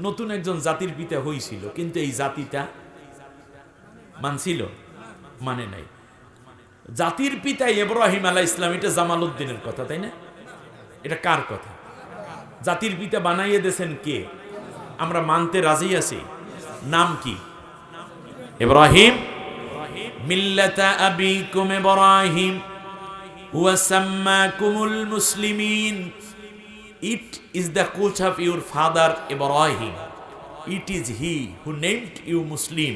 নতুন একজন জাতির পিতা হইছিল, কিন্তু এই জাতিটা মানছিল, মানে নাই। জাতির পিতা ইব্রাহিম আলাইহিস সালাম, এটা জামালউদ্দিনের কথা, তাই না? এটা কার কথা? জাতির পিতা বানাইয়ে দিয়েছেন কে? আমরা মানতে রাজি আছি। নাম কি? ইব্রাহিম। মিল্লাতা আবিকুম ইব্রাহিম হুয়া সাম্মাকুমুল মুসলিমিন। It is the culture of your father Ibrahim. It is he who named you Muslim.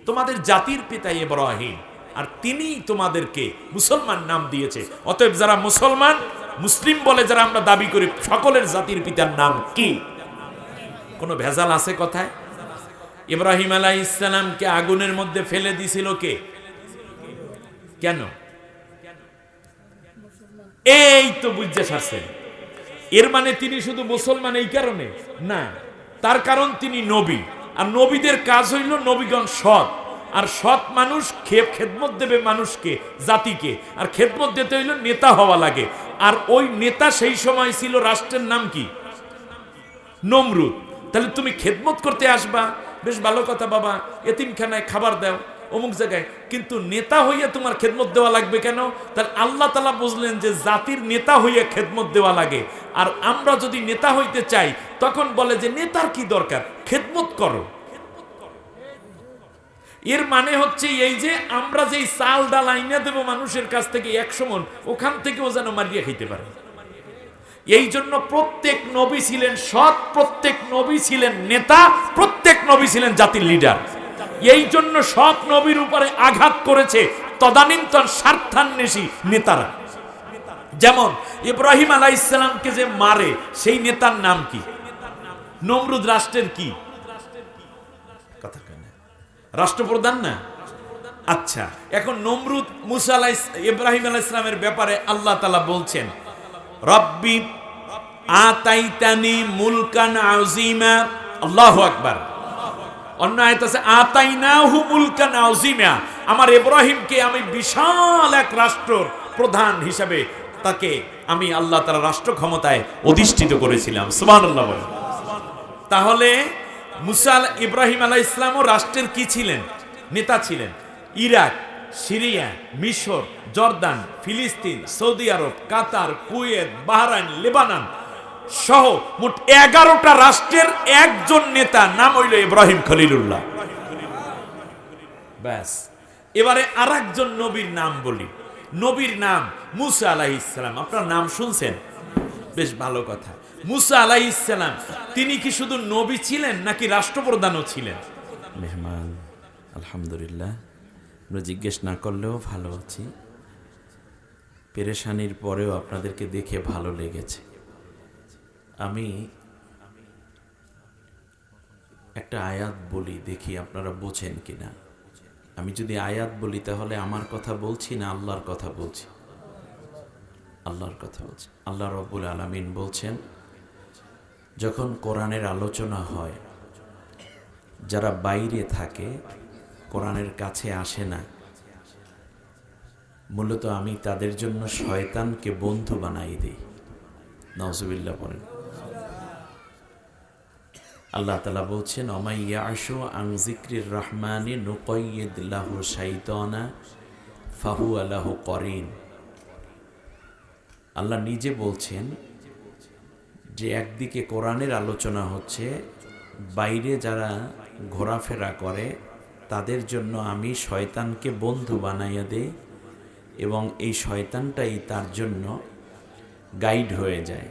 তোমাদের জাতির পিতা ইব্রাহিম, আর তিনি তোমাদেরকে মুসলমান নাম দিয়েছে। অতএব যারা মুসলমান, মুসলিম বলে যারা আমরা দাবি করি, সকলের জাতির পিতার নাম কি? কোনো ভেজাল আছে কথায়? ইব্রাহিম আলাইহিস সালামকে আগুনের মধ্যে ফেলে দিছিল কে? কেন? এই তো বুঝতে পারছেন। এর মানে তিনি শুধু মুসলমান এই কারণে না, তার কারণ তিনি নবী, আর নবীদের কাজ হইল নবীগণ সৎ, আর সৎ মানুষ খেদমত দেবে মানুষকে, জাতিকে, আর খেদমত দিতে হইল নেতা হওয়া লাগে। আর ওই নেতা সেই সময় ছিল, রাষ্ট্রের নাম কি? নমরুদ। তাহলে তুমি খেদমত করতে আসবা, বেশ ভালো কথা বাবা, এতিমখানায় খাবার দাও, অমুক জায়গায়, কিন্তু নেতা হইয়া তোমার খেদমত দেওয়া লাগবে কেন? তাহলে আল্লাহ তাআলা বুঝলেন যে জাতির নেতা হইয়া খেদমত দেওয়া লাগে। আর আমরা যদি নেতা হইতে চাই, তখন বলে যে নেতার কি দরকার, খেদমত করো। এর মানে হচ্ছে এই যে আমরা যেই চাল ডাল আইনা দেব মানুষের কাছ থেকে 100 মণ, ওখান থেকেও যেন মারিয়া খাইতে পারে। এই জন্য প্রত্যেক নবী ছিলেন সৎ, প্রত্যেক নবী ছিলেন নেতা, প্রত্যেক নবী ছিলেন জাতির লিডার। এই জন্য সব নবীর উপরে আঘাত করেছে তদানীন্তন স্বার্থান্বেষী নেতারা। যেমন ইব্রাহিম আলাইহিস সালামকে যে মারে, সেই নেতার নাম কি? নমরুদ রাষ্ট্রের কি কথা কেন? রাষ্ট্রপ্রধান না? আচ্ছা, এখন নমরুদ ইব্রাহিম আলাইহিস সালামের ব্যাপারে আল্লাহ তাআলা বলছেন, রব্বি আতাইতানি মুলকান আযীমা। আল্লাহু আকবার। অন্য আয়াত আছে আতাইনাহু মুলকান আযীমা। আমার ইব্রাহিমকে আমি বিশাল এক রাষ্ট্রের প্রধান হিসাবে তাকে আমি আল্লাহ তাআলা রাষ্ট্র ক্ষমতায় অধিষ্ঠিত করেছিলাম। সুবহানাল্লাহ বলেন। তাহলে ইব্রাহিম আলাইহিস সালামও রাষ্ট্রের কি ছিলেন? নেতা ছিলেন। ইরাক, সিরিয়া, মিশর, জর্দান, ফিলিস্তিন, সৌদি আরব, কাতার, কুয়েত, বাহরাইন, লেবানন সহ মোট 11টা রাষ্ট্রের একজন নেতা, নাম হইল ইব্রাহিম খলিলুল্লাহ। ব্যাস। এবারে আরেকজন নবীর নাম বলি। নবীর নাম মুসা আলাইহিস সালাম। আপনার নাম শুনছেন? বেশ ভালো কথা। মুসা আলাইহিস সালাম তিনি কি শুধু নবী ছিলেন নাকি রাষ্ট্রপ্রধানও ছিলেন? মেহমান আলহামদুলিল্লাহ, আমরা জিজ্ঞেস না করলেও ভালো আছি। পেরেশানির পরেও আপনাদেরকে দেখে ভালো লেগেছে। আমি একটা আয়াত বলি, দেখি আপনারা বোঝেন কিনা। আমি যদি আয়াত বলি তাহলে আমার কথা বলছি না আল্লাহর কথা বলছি? আল্লাহর কথা বলছি। আল্লাহ রাব্বুল আলামিন বলছেন, যখন কোরআনের আলোচনা হয়, যারা বাইরে থাকে, কোরআনের কাছে আসে না, মূলত আমি তাদের জন্য শয়তানকে বন্ধু বানাই দিই। নাউজুবিল্লাহ পড়েন। আল্লাহ তাআলা বলছেন, ওমাই ইয়াশু আন যিকরির রহমানি নুকাইয়িদ লাহু শাইতানা ফাহুয়া লাহু করিন। আল্লাহ নিজে বলছেন যে একদিকে কোরআনের আলোচনা হচ্ছে, বাইরে যারা ঘোরাফেরা করে তাদের জন্য আমি শয়তানকে বন্ধু বানাইয়া দেই, এবং এই শয়তানটাই তার জন্য গাইড হয়ে যায়,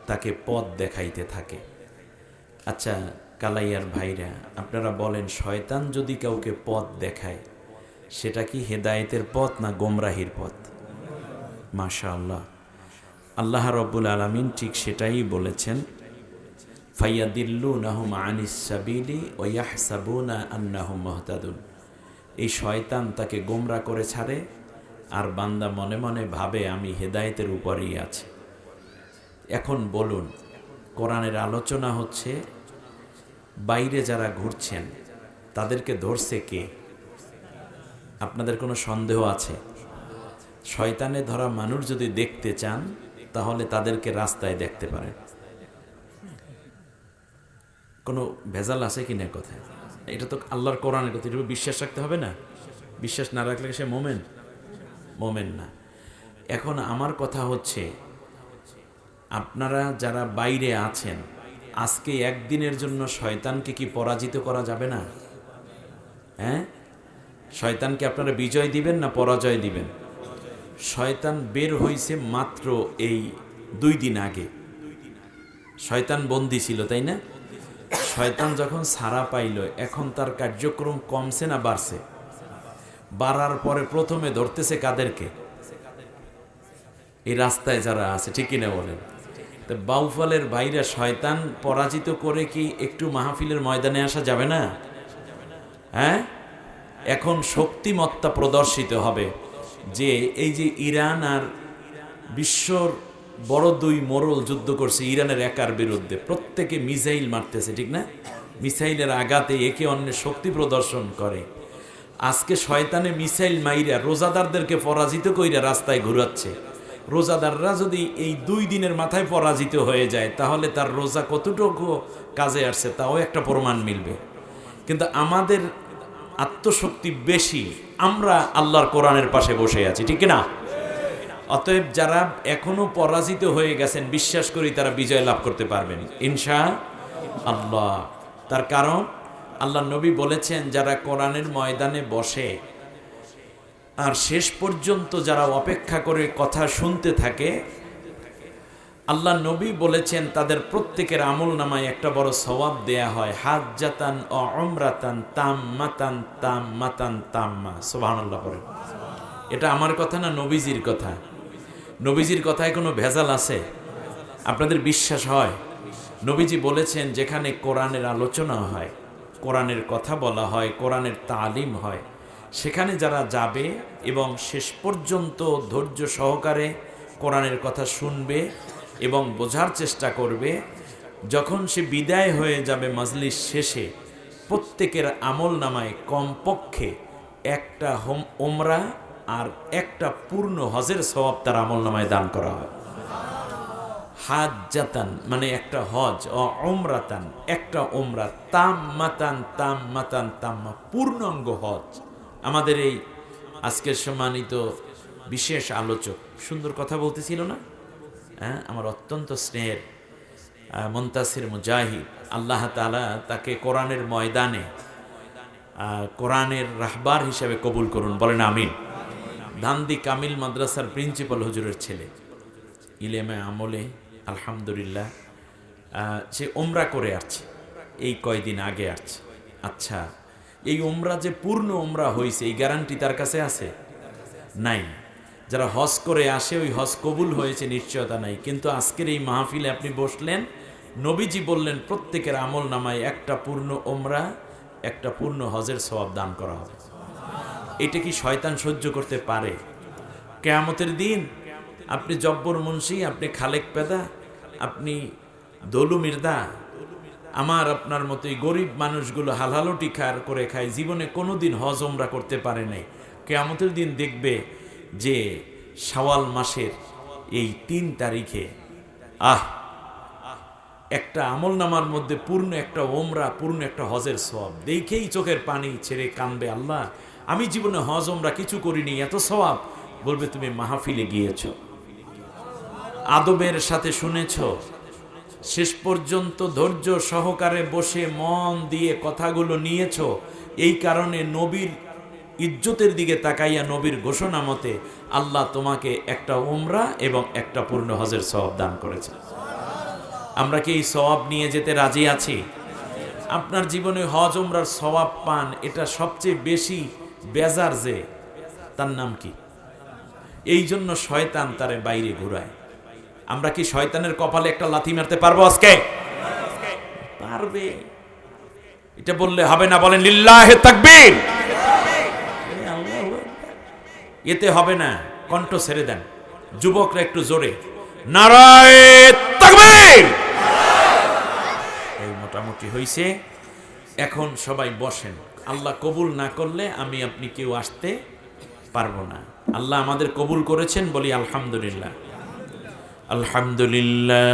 তাকে পথ দেখাইতে থাকে। আচ্ছা কালাইয়ার ভাইরা, আপনারা বলেন, শয়তান যদি কাউকে পথ দেখায়, সেটা কি হেদায়েতের পথ না গোমরাহির পথ? মাশাআল্লাহ, আল্লাহ রাব্বুল আলামিন ঠিক সেটাই বলেছেন, ফায়াদিল্লুনাহুম আনিস সাবিলি ওয়া ইয়াহসাবুনা আন্নাহুম মুহতাদুন। এই শয়তান তাকে গোমরা করে ছাড়ে, আর বান্দা মনে মনে ভাবে আমি হেদায়েতের উপরেই আছি। এখন বলুন, কোরআনের আলোচনা হচ্ছে, বাইরে যারা ঘুরছেন তাদেরকে ধরছে কে? আপনাদের কোনো সন্দেহ আছে? শয়তানে ধরা মানুষ যদি দেখতে চান তাহলে তাদেরকে রাস্তায় দেখতে পারেন। কোনো ভেজাল আছে কিনা কথা? এটা তো আল্লাহর কোরআনের কথা, এটা বিশ্বাস রাখতে হবে না? বিশ্বাস না রাখলে সে মোমেন না। এখন আমার কথা হচ্ছে, আপনারা যারা বাইরে আছেন, আজকে একদিনের জন্য শয়তানকে কি পরাজিত করা যাবে না? হ্যাঁ, শয়তানকে আপনারা বিজয় দিবেন না পরাজয় দিবেন? শয়তান বের হয়েছে মাত্র এই 2 দিন আগে। শয়তান বন্দী ছিল, তাই না? শয়তান যখন ছাড়া পাইল, এখন তার কার্যক্রম কমছে না বাড়ছে? বাড়ার পরে প্রথমে ধরতেছে কাদেরকে? এই রাস্তায় যারা আছে, ঠিক কিনা বলেন? তো বাউফলের বাইরে শয়তান পরাজিত করে কি একটু মাহফিলের ময়দানে আসা যাবে না? হ্যাঁ, এখন শক্তিমত্তা প্রদর্শিত হবে যে এই যে ইরান আর বিশ্বর বড় 2 মোড়ল যুদ্ধ করছে ইরানের একার বিরুদ্ধে, প্রত্যেকে মিসাইল মারতেছে, ঠিক না? মিসাইলের আঘাতে একে অন্যের শক্তি প্রদর্শন করে। আজকে শয়তানে মিসাইল মাইরা রোজাদারদেরকে পরাজিত কইরা রাস্তায় ঘুরাচ্ছে। রোজাদাররা যদি এই 2 দিনের মাথায় পরাজিত হয়ে যায়, তাহলে তার রোজা কতটুকু কাজে আসছে তাও একটা প্রমাণ মিলবে। কিন্তু আমাদের আত্মশক্তি বেশি, আমরা আল্লাহর কোরআনের পাশে বসে আছি, ঠিক না? অতএব যারা এখনো পরাজিত হয়ে গেছেন, বিশ্বাস করি তারা বিজয় লাভ করতে পারবেন ইনশাআল্লাহ। তার কারণ আল্লাহ নবী বলেছেন, যারা কোরআনের ময়দানে বসে আর শেষ পর্যন্ত যারা অপেক্ষা করে কথা শুনতে থাকে, আল্লাহ নবী বলেছেন তাদের প্রত্যেকের আমল নামায় একটা বড় সওয়াব দেয়া হয়, হাজ্জাতান ও উমরাতান তাম্মাতান তাম্মাতান তাম্মা। সুবহানাল্লাহ পড়েন। এটা আমার কথা না, নবীজির কথা। নবীজির কথায় কোনো ভেজাল আছে? আপনাদের বিশ্বাস হয়? নবীজি বলেছেন, যেখানে কোরআনের আলোচনা হয়, কোরআনের কথা বলা হয়, কোরআনের তালিম হয়, সেখানে যারা যাবে এবং শেষ পর্যন্ত ধৈর্য সহকারে কোরআনের কথা শুনবে এবং বোঝার চেষ্টা করবে, যখন সে বিদায় হয়ে যাবে মাজলিস শেষে, প্রত্যেকের আমল নামায় কমপক্ষে একটা উমরা আর একটা পূর্ণ হজের সওয়াব তার আমল নামায় দান করা হয়। হাজ্জাতান মানে একটা হজ, ও উমরাতান একটা উমরা, তাম্মাতান তাম্মাতান তাম্মা পূর্ণাঙ্গ হজ। আমাদের এই আজকের সম্মানিত বিশেষ আলোচক সুন্দর কথা বলতেছিল না? হ্যাঁ, আমার অত্যন্ত স্নেহের মুনতাসির মুজাহিদ, আল্লাহ তাআলা তাকে কোরআনের ময়দানে কোরআনের রাহবার হিসেবে কবুল করুন, বলেন আমিন। ধানদি কামিল মাদ্রাসার প্রিন্সিপাল হুজুরের ছেলে, ইলেমে আমলে আলহামদুলিল্লাহ। সে উমরা করে আসছে, এই কয়দিন আগে আসছে। আচ্ছা, এই উমরা যে পূর্ণ উমরা হয়েছে এই গ্যারান্টি তার কাছে আছে? নাই। যারা হজ করে আসে ওই হজ কবুল হয়েছে নিশ্চয়তা নাই। কিন্তু আজকের এই মাহফিলে আপনি বসলেন, নবীজি বললেন প্রত্যেকের আমল নামায় একটা পূর্ণ উমরা একটা পূর্ণ হজের সওয়াব দান করা হবে। এটা কি শয়তান সহ্য করতে পারে? কিয়ামতের দিন আপনি জব্বর মুন্সি, আপনি খালেক পেদা, আপনি দলু মির্দা, আমার আপনার মতোই গরিব মানুষগুলো হালালুটি করে খায়, জীবনে কোনোদিন হজ উমরা করতে পারে নাই। কিয়ামতের দিন দেখবে যে শাওয়াল মাসের এই 3 তারিখে একটা আমল নামার মধ্যে পূর্ণ একটা ওমরা, পূর্ণ একটা হজের সওয়াব দেখেই চোখের পানি ছেড়ে কাঁদবে, আল্লাহ আমি জীবনে হজ ওমরা কিছু করিনি, এত সওয়াব। বলবে তুমি মাহফিলে গিয়েছ, আদবের সাথে শুনেছ, শেষ পর্যন্ত ধৈর্য সহকারে বসে মন দিয়ে কথাগুলো নিয়েছ। এই কারণে নবীর ইজ্জতের দিকে তাকাইয়া নবীর ঘোষণা মতে আল্লাহ তোমাকে একটা উমরা এবং একটা পূর্ণ হজের সওয়াব দান করেছে। আমরা কি এই সওয়াব নিয়ে যেতে রাজি আছি? আপনার জীবনে হজ উমরার সওয়াব পান, এটা সবচেয়ে বেশি বেজার যে তার নাম কি? এই জন্য শয়তান তারে বাইরে ঘুরায়। আমরা কি শয়তানের কপালে একটা লাথি মারতে পারবো আজকে? পারবে। এটা বললে হবে না, বলেন লিল্লাহে তাকবীর। এতে হবে না, কণ্ঠ ছেড়ে দেন। যুবকরা একটু জোরে নারায়ে তাকবীর। এই মোটামুটি হইছে, এখন সবাই বসেন। আল্লাহ কবুল না করলে আমি আপনি কেউ আসতে পারবো না। আল্লাহ আমাদের কবুল করেছেন, বলি আলহামদুলিল্লাহ। আলহামদুলিল্লাহ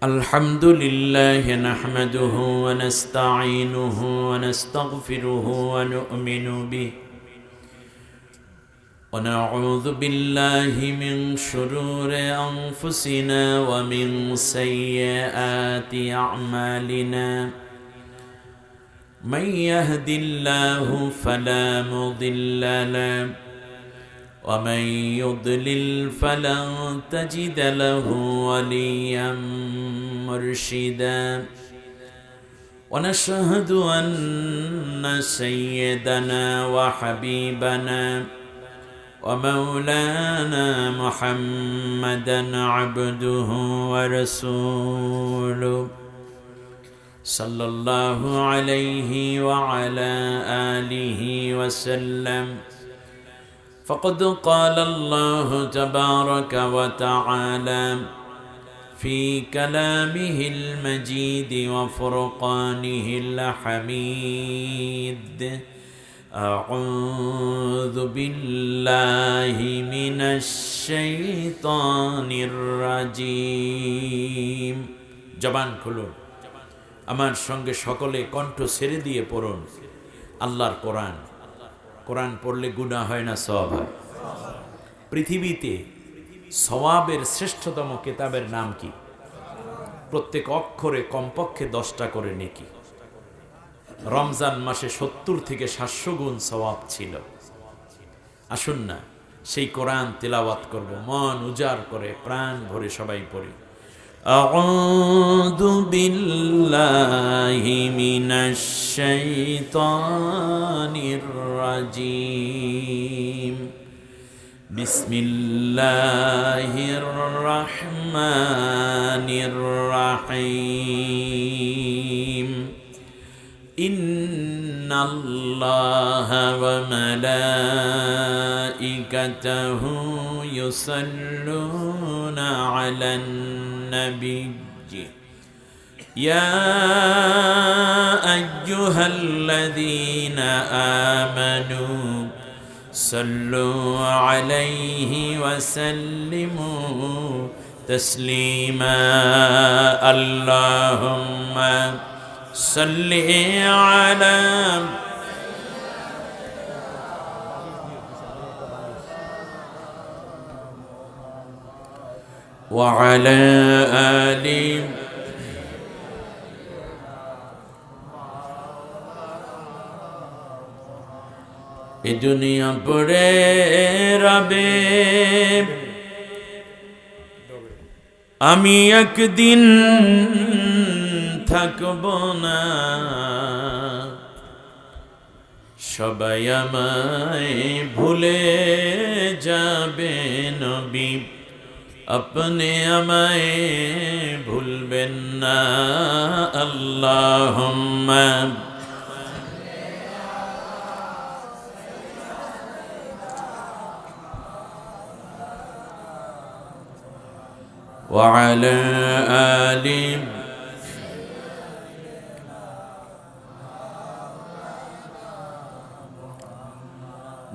الحمد لله نحمده ونستعينه ونستغفره ونؤمن به ونعوذ بالله من شرور أنفسنا ومن سيئات أعمالنا من يهد الله فلا مضل له ومن يضلل فلن تجد له وليا مرشدا ونشهد أن سيدنا وحبيبنا ومولانا محمدا عبده ورسوله صلى الله عليه وعلى آله وسلم فقد قال الله تبارك وتعالى في كلامه المجيد وفرقانه الحميد أعوذ بالله من الشيطان الرجيم জবান খুলুন আমার সঙ্গে সকলে কণ্ঠ ছেড়ে দিয়ে পড়ুন আল্লাহর কোরআন। কোরআন পড়লে গুনাহ হয় না, সওয়াব হয়। পৃথিবীতে সওয়াবের শ্রেষ্ঠতম কিতাবের নাম কি? প্রত্যেক অক্ষরে কমপক্ষে 10টা করে নেকি। রমজান মাসে 70 থেকে 700 গুণ সওয়াব ছিল। আসুন না সেই কোরআন তেলাওয়াত করব, মন উজাড় করে প্রাণ ভরে সবাই পড়ি। আউযু বিল্লাহি মিনাশ শাইতানির রাজিম বিসমিল্লাহির রহমানির রহিম ইন্নাল্লাহা ওয়া মালাইকাতাহু ইউসাল্লুনা আলান নবী ইয়া আইয়ুহাল্লাযীনা আমানু সাল্লু আলাইহি ওয়া সাল্লিমু তাসলিমা আল্লাহুম্মা সাল্লি আলা ওয়া আলা আলি এ দুনিয়া পড়ে রবে আমি একদিন থাকব না, সবাই আমায় ভুলে যাবে নবী, আপনি আমায় ভুলবেন না। আল্লাহুম্মা ওয়া আলা আলি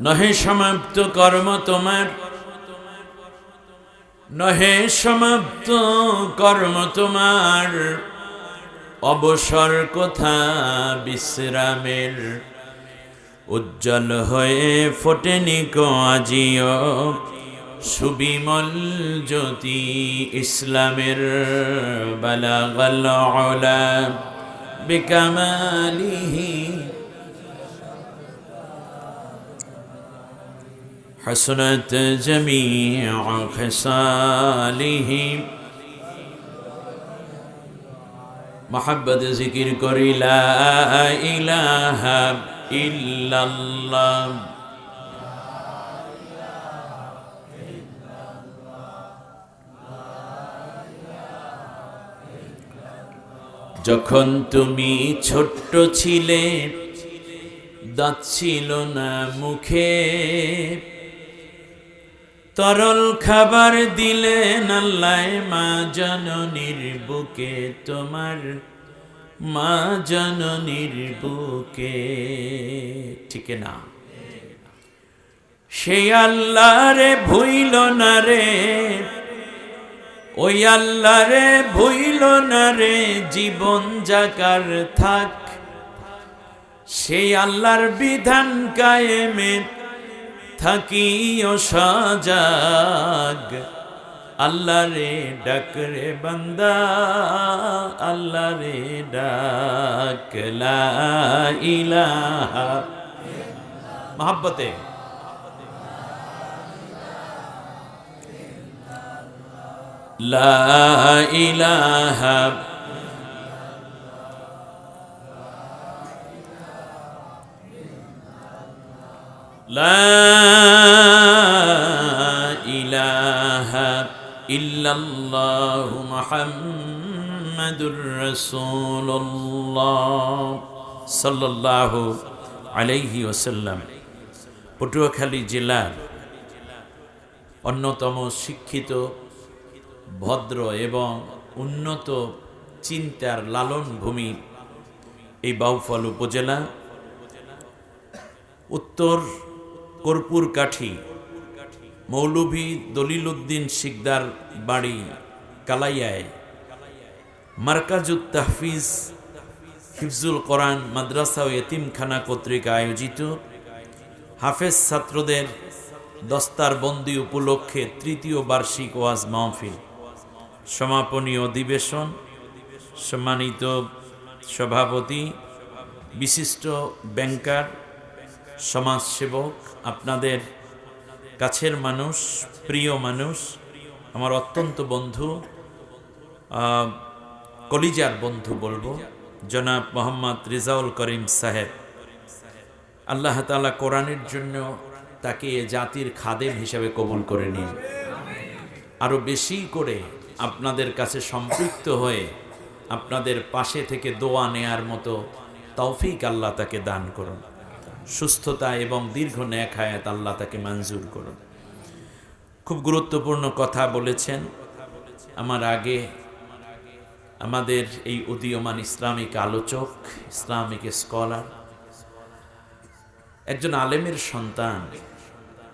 নহে সমাপ্ত কর্ম তোমার, নহে সমাপ্ত কর্ম তোমার, অবসর কোথা বিশ্রামের, উজ্জ্বল হয়ে ফোটেনি কো আজিও সুবিমল জ্যোতি ইসলামের, বালাগাল উলা বিকামালিহি حسنت جميع خصاله محبت ذکر کری لا الہ الا اللہ যখন তুমি ছোট্ট ছিলে দাঁত ছিল না মুখে, তরল খাবার দিলেন আল্লাহ মা জননীর বুকে, তোমার মা জননীর বুকে, ঠিক না? সেই আল্লাহ রে ভুইল না রে, ওই আল্লাহ রে ভুইল না রে জীবন যাকার থাক, সেই আল্লাহর বিধান কায়েমে থাকিও সজাগ। আল্লাহ রে ডাক রে বান্দা, আল্লাহ রে ডাক, লা ইলাহা মহব্বতে লা ইলাহা লা ইলাহা ইল্লাল্লাহু মুহাম্মাদুর রাসূলুল্লাহ সাল্লাল্লাহু আলাইহি ওয়াসাল্লাম। পটুয়াখালী জেলার অন্যতম শিক্ষিত, ভদ্র এবং উন্নত চিন্তার লালন ভূমি এই বাউফল উপজেলা, উত্তর কর্পূরকাঠি মৌলভী দলিল উদ্দিন শিকদার বাড়ি কালাইয়ায় মার্কাজুত তাহফিজ হিফজুল কোরআন মাদ্রাসা ও এতিমখানা কর্তৃক আয়োজিত হাফেজ ছাত্রদের দস্তারবন্দি উপলক্ষে তৃতীয় বার্ষিক ওয়াজ মাহফিল সমাপনী অধিবেশন। সম্মানিত সভাপতি, বিশিষ্ট ব্যাংকার, সমাজসেবক, আপনাদের কাছের মানুষ, প্রিয় মানুষ, আমার অত্যন্ত বন্ধু, কলিজার বন্ধু বলবো, জনাব মোহাম্মদ রেজাউল করিম সাহেব। আল্লাহ তাআলা কোরআনের জন্য তাকে জাতির খাদেম হিসেবে কবুল করে নিন। আরও বেশি করে আপনাদের কাছে সম্পৃক্ত হয়ে আপনাদের পাশে থেকে দোয়া নেয়ার মতো তৌফিক আল্লাহ তাকে দান করুন। সুস্থতা এবং দীর্ঘ নেক হায়াত আল্লাহ তাকে মঞ্জুর করুন। খুব গুরুত্বপূর্ণ কথা বলেছেন। আমার আগে আমাদের এই উদীয়মান ইসলামিক আলোচক, ইসলামিক স্কলার, একজন আলেমের সন্তান,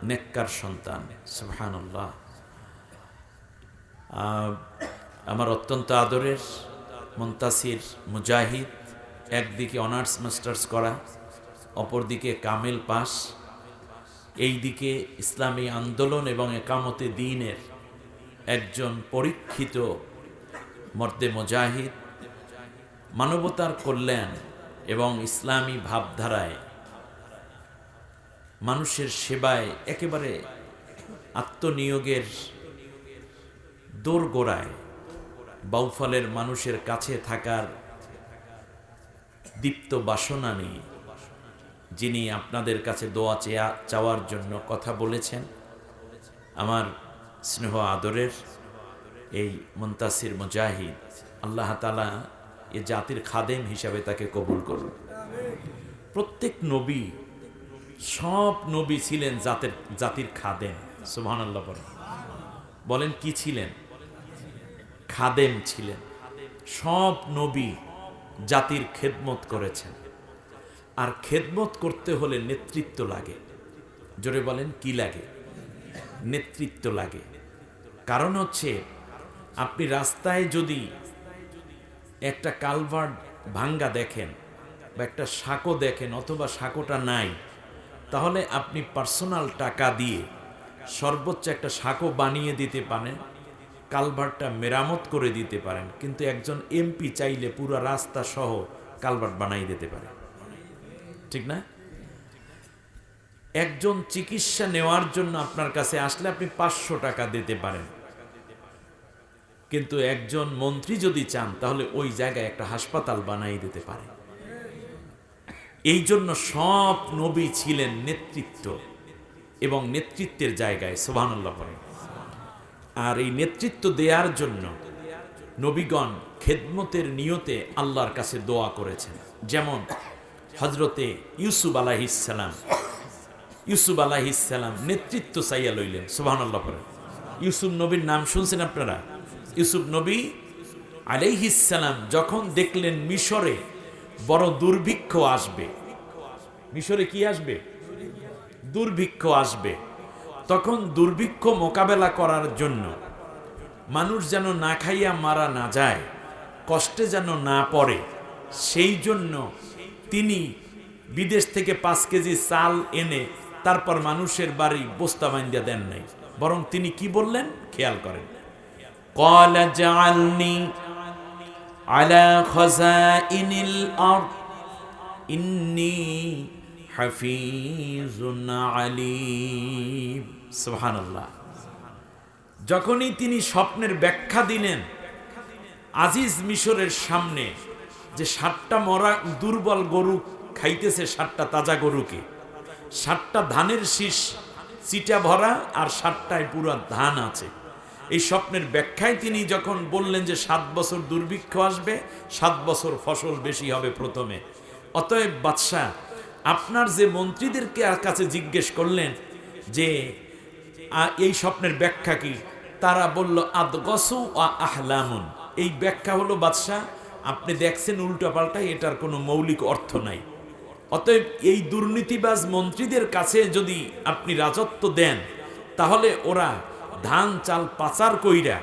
নেককার সন্তান, সুবহানাল্লাহ, আমার অত্যন্ত আদরের মুনতাসির মুজাহিদ, একদিকে অনার্স মাস্টার্স করা, অপরদিকে কামেল পাস, এই দিকে ইসলামী আন্দোলন এবং একামতে দ্বীনের একজন পরীক্ষিত মর্দে মুজাহিদ, মানবতার কল্যাণ এবং ইসলামী ভাবধারায় মানুষের সেবায় একেবারে আত্মনিয়োগের দোরগোড়ায় বাউফলের মানুষের কাছে থাকার দীপ্ত বাসনা নিয়ে যিনি আপনাদের কাছে দোয়া চাওয়ার জন্য কথা বলেছেন, আমার স্নেহ আদরের এই মুনতাসির মুজাহিদ, আল্লাহ তাআলা এ জাতির খাদেম হিসাবে তাকে কবুল করুন। প্রত্যেক নবী, সব নবী ছিলেন জাতির খাদেম। সুবহানাল্লাহ বলেন, কি ছিলেন? খাদেম ছিলেন। সব নবী জাতির খেদমত করেছেন। আর খেদমত করতে হলে নেতৃত্ব লাগে। জোরে বলেন, কি লাগে? নেতৃত্ব লাগে। কারণ হচ্ছে, আপনি রাস্তায় যদি একটা কালভার্ট ভাঙ্গা দেখেন বা একটা সাঁকো দেখেন, অথবা সাঁকোটা নাই, তাহলে আপনি পার্সোনাল টাকা দিয়ে সর্বোচ্চ একটা সাঁকো বানিয়ে দিতে পারেন, কালভার্টটা মেরামত করে দিতে পারেন, কিন্তু একজন এমপি চাইলে পুরো রাস্তা সহ কালভার্ট বানাই দিতে পারে, ঠিক না? একজন চিকিৎসা নেওয়ার জন্য আপনার কাছে আসলে আপনি 500 টাকা দিতে পারেন, কিন্তু একজন মন্ত্রী যদি চান তাহলে ওই জায়গায় একটা হাসপাতাল বানাই দিতে পারে। এই জন্য সব নবী ছিলেন নেতৃত্ব এবং নেতৃত্বের জায়গায়। সুবহানাল্লাহ বলেন। আর এই নেতৃত্ব দেওয়ার জন্য নবীগণ খেদমতের নিয়তে আল্লাহর কাছে দোয়া করেছেন। যেমন হযরতে ইউসুফ আলাইহিস সালাম নেতৃত্ব চাইয়া লইলেন। সুবহানাল্লাহ বলেন। ইউসুফ নবীর নাম শুনছেন আপনারা? ইউসুফ নবী আলাইহিস সালাম যখন দেখলেন মিশরে বড় দুর্ভিক্ষ আসবে, মিশরে কি আসবে? দুর্ভিক্ষ আসবে। তখন দুর্ভিক্ষ মোকাবেলা করার জন্য মানুষ যেন না খাইয়া মারা না যায়, কষ্টে যেন না পড়ে, সেই জন্য তিনি বিদেশ থেকে 5 কেজি চাল এনে তারপর মানুষের বাড়ি বস্তা বাঁধিয়া দেন নাই, বরং তিনি কি বললেন খেয়াল করেন, ক্বালা জাআলনি আলা খাযাইনিল আরদ ইন্নী হাফিজুন আলীম। সুবহানাল্লাহ। যখনই তিনি স্বপ্নের ব্যাখ্যা দিলেন, আজিজ মিশরের সামনে যে 7টা মরা দুর্বল গরু খাইতেছে 7টা তাজা গরুকে, 7টা ধানের শীষ চিটা ভরা আর 7টায় পুরো ধান আছে, এই স্বপ্নের ব্যাখ্যায় তিনি যখন বললেন যে 7 বছর দুর্ভিক্ষ আসবে, 7 বছর ফসল বেশি হবে প্রথমে, অতএব বাদশাহ আপনার যে মন্ত্রীদেরকে কাছে জিজ্ঞেস করলেন যে এই স্বপ্নের ব্যাখ্যা কি, তারা বলল আদগসু ওয়া আহলামুন। এই ব্যাখ্যা হলো বাদশাহ আপনি দেখছেন উল্টাপাল্টা, এটার কোনো মৌলিক অর্থ নাই। অতএব এই দুর্নীতিবাজ মন্ত্রীদের কাছে যদি আপনি রাজত্ব দেন, তাহলে ওরা ধান চাল পাচার কইরা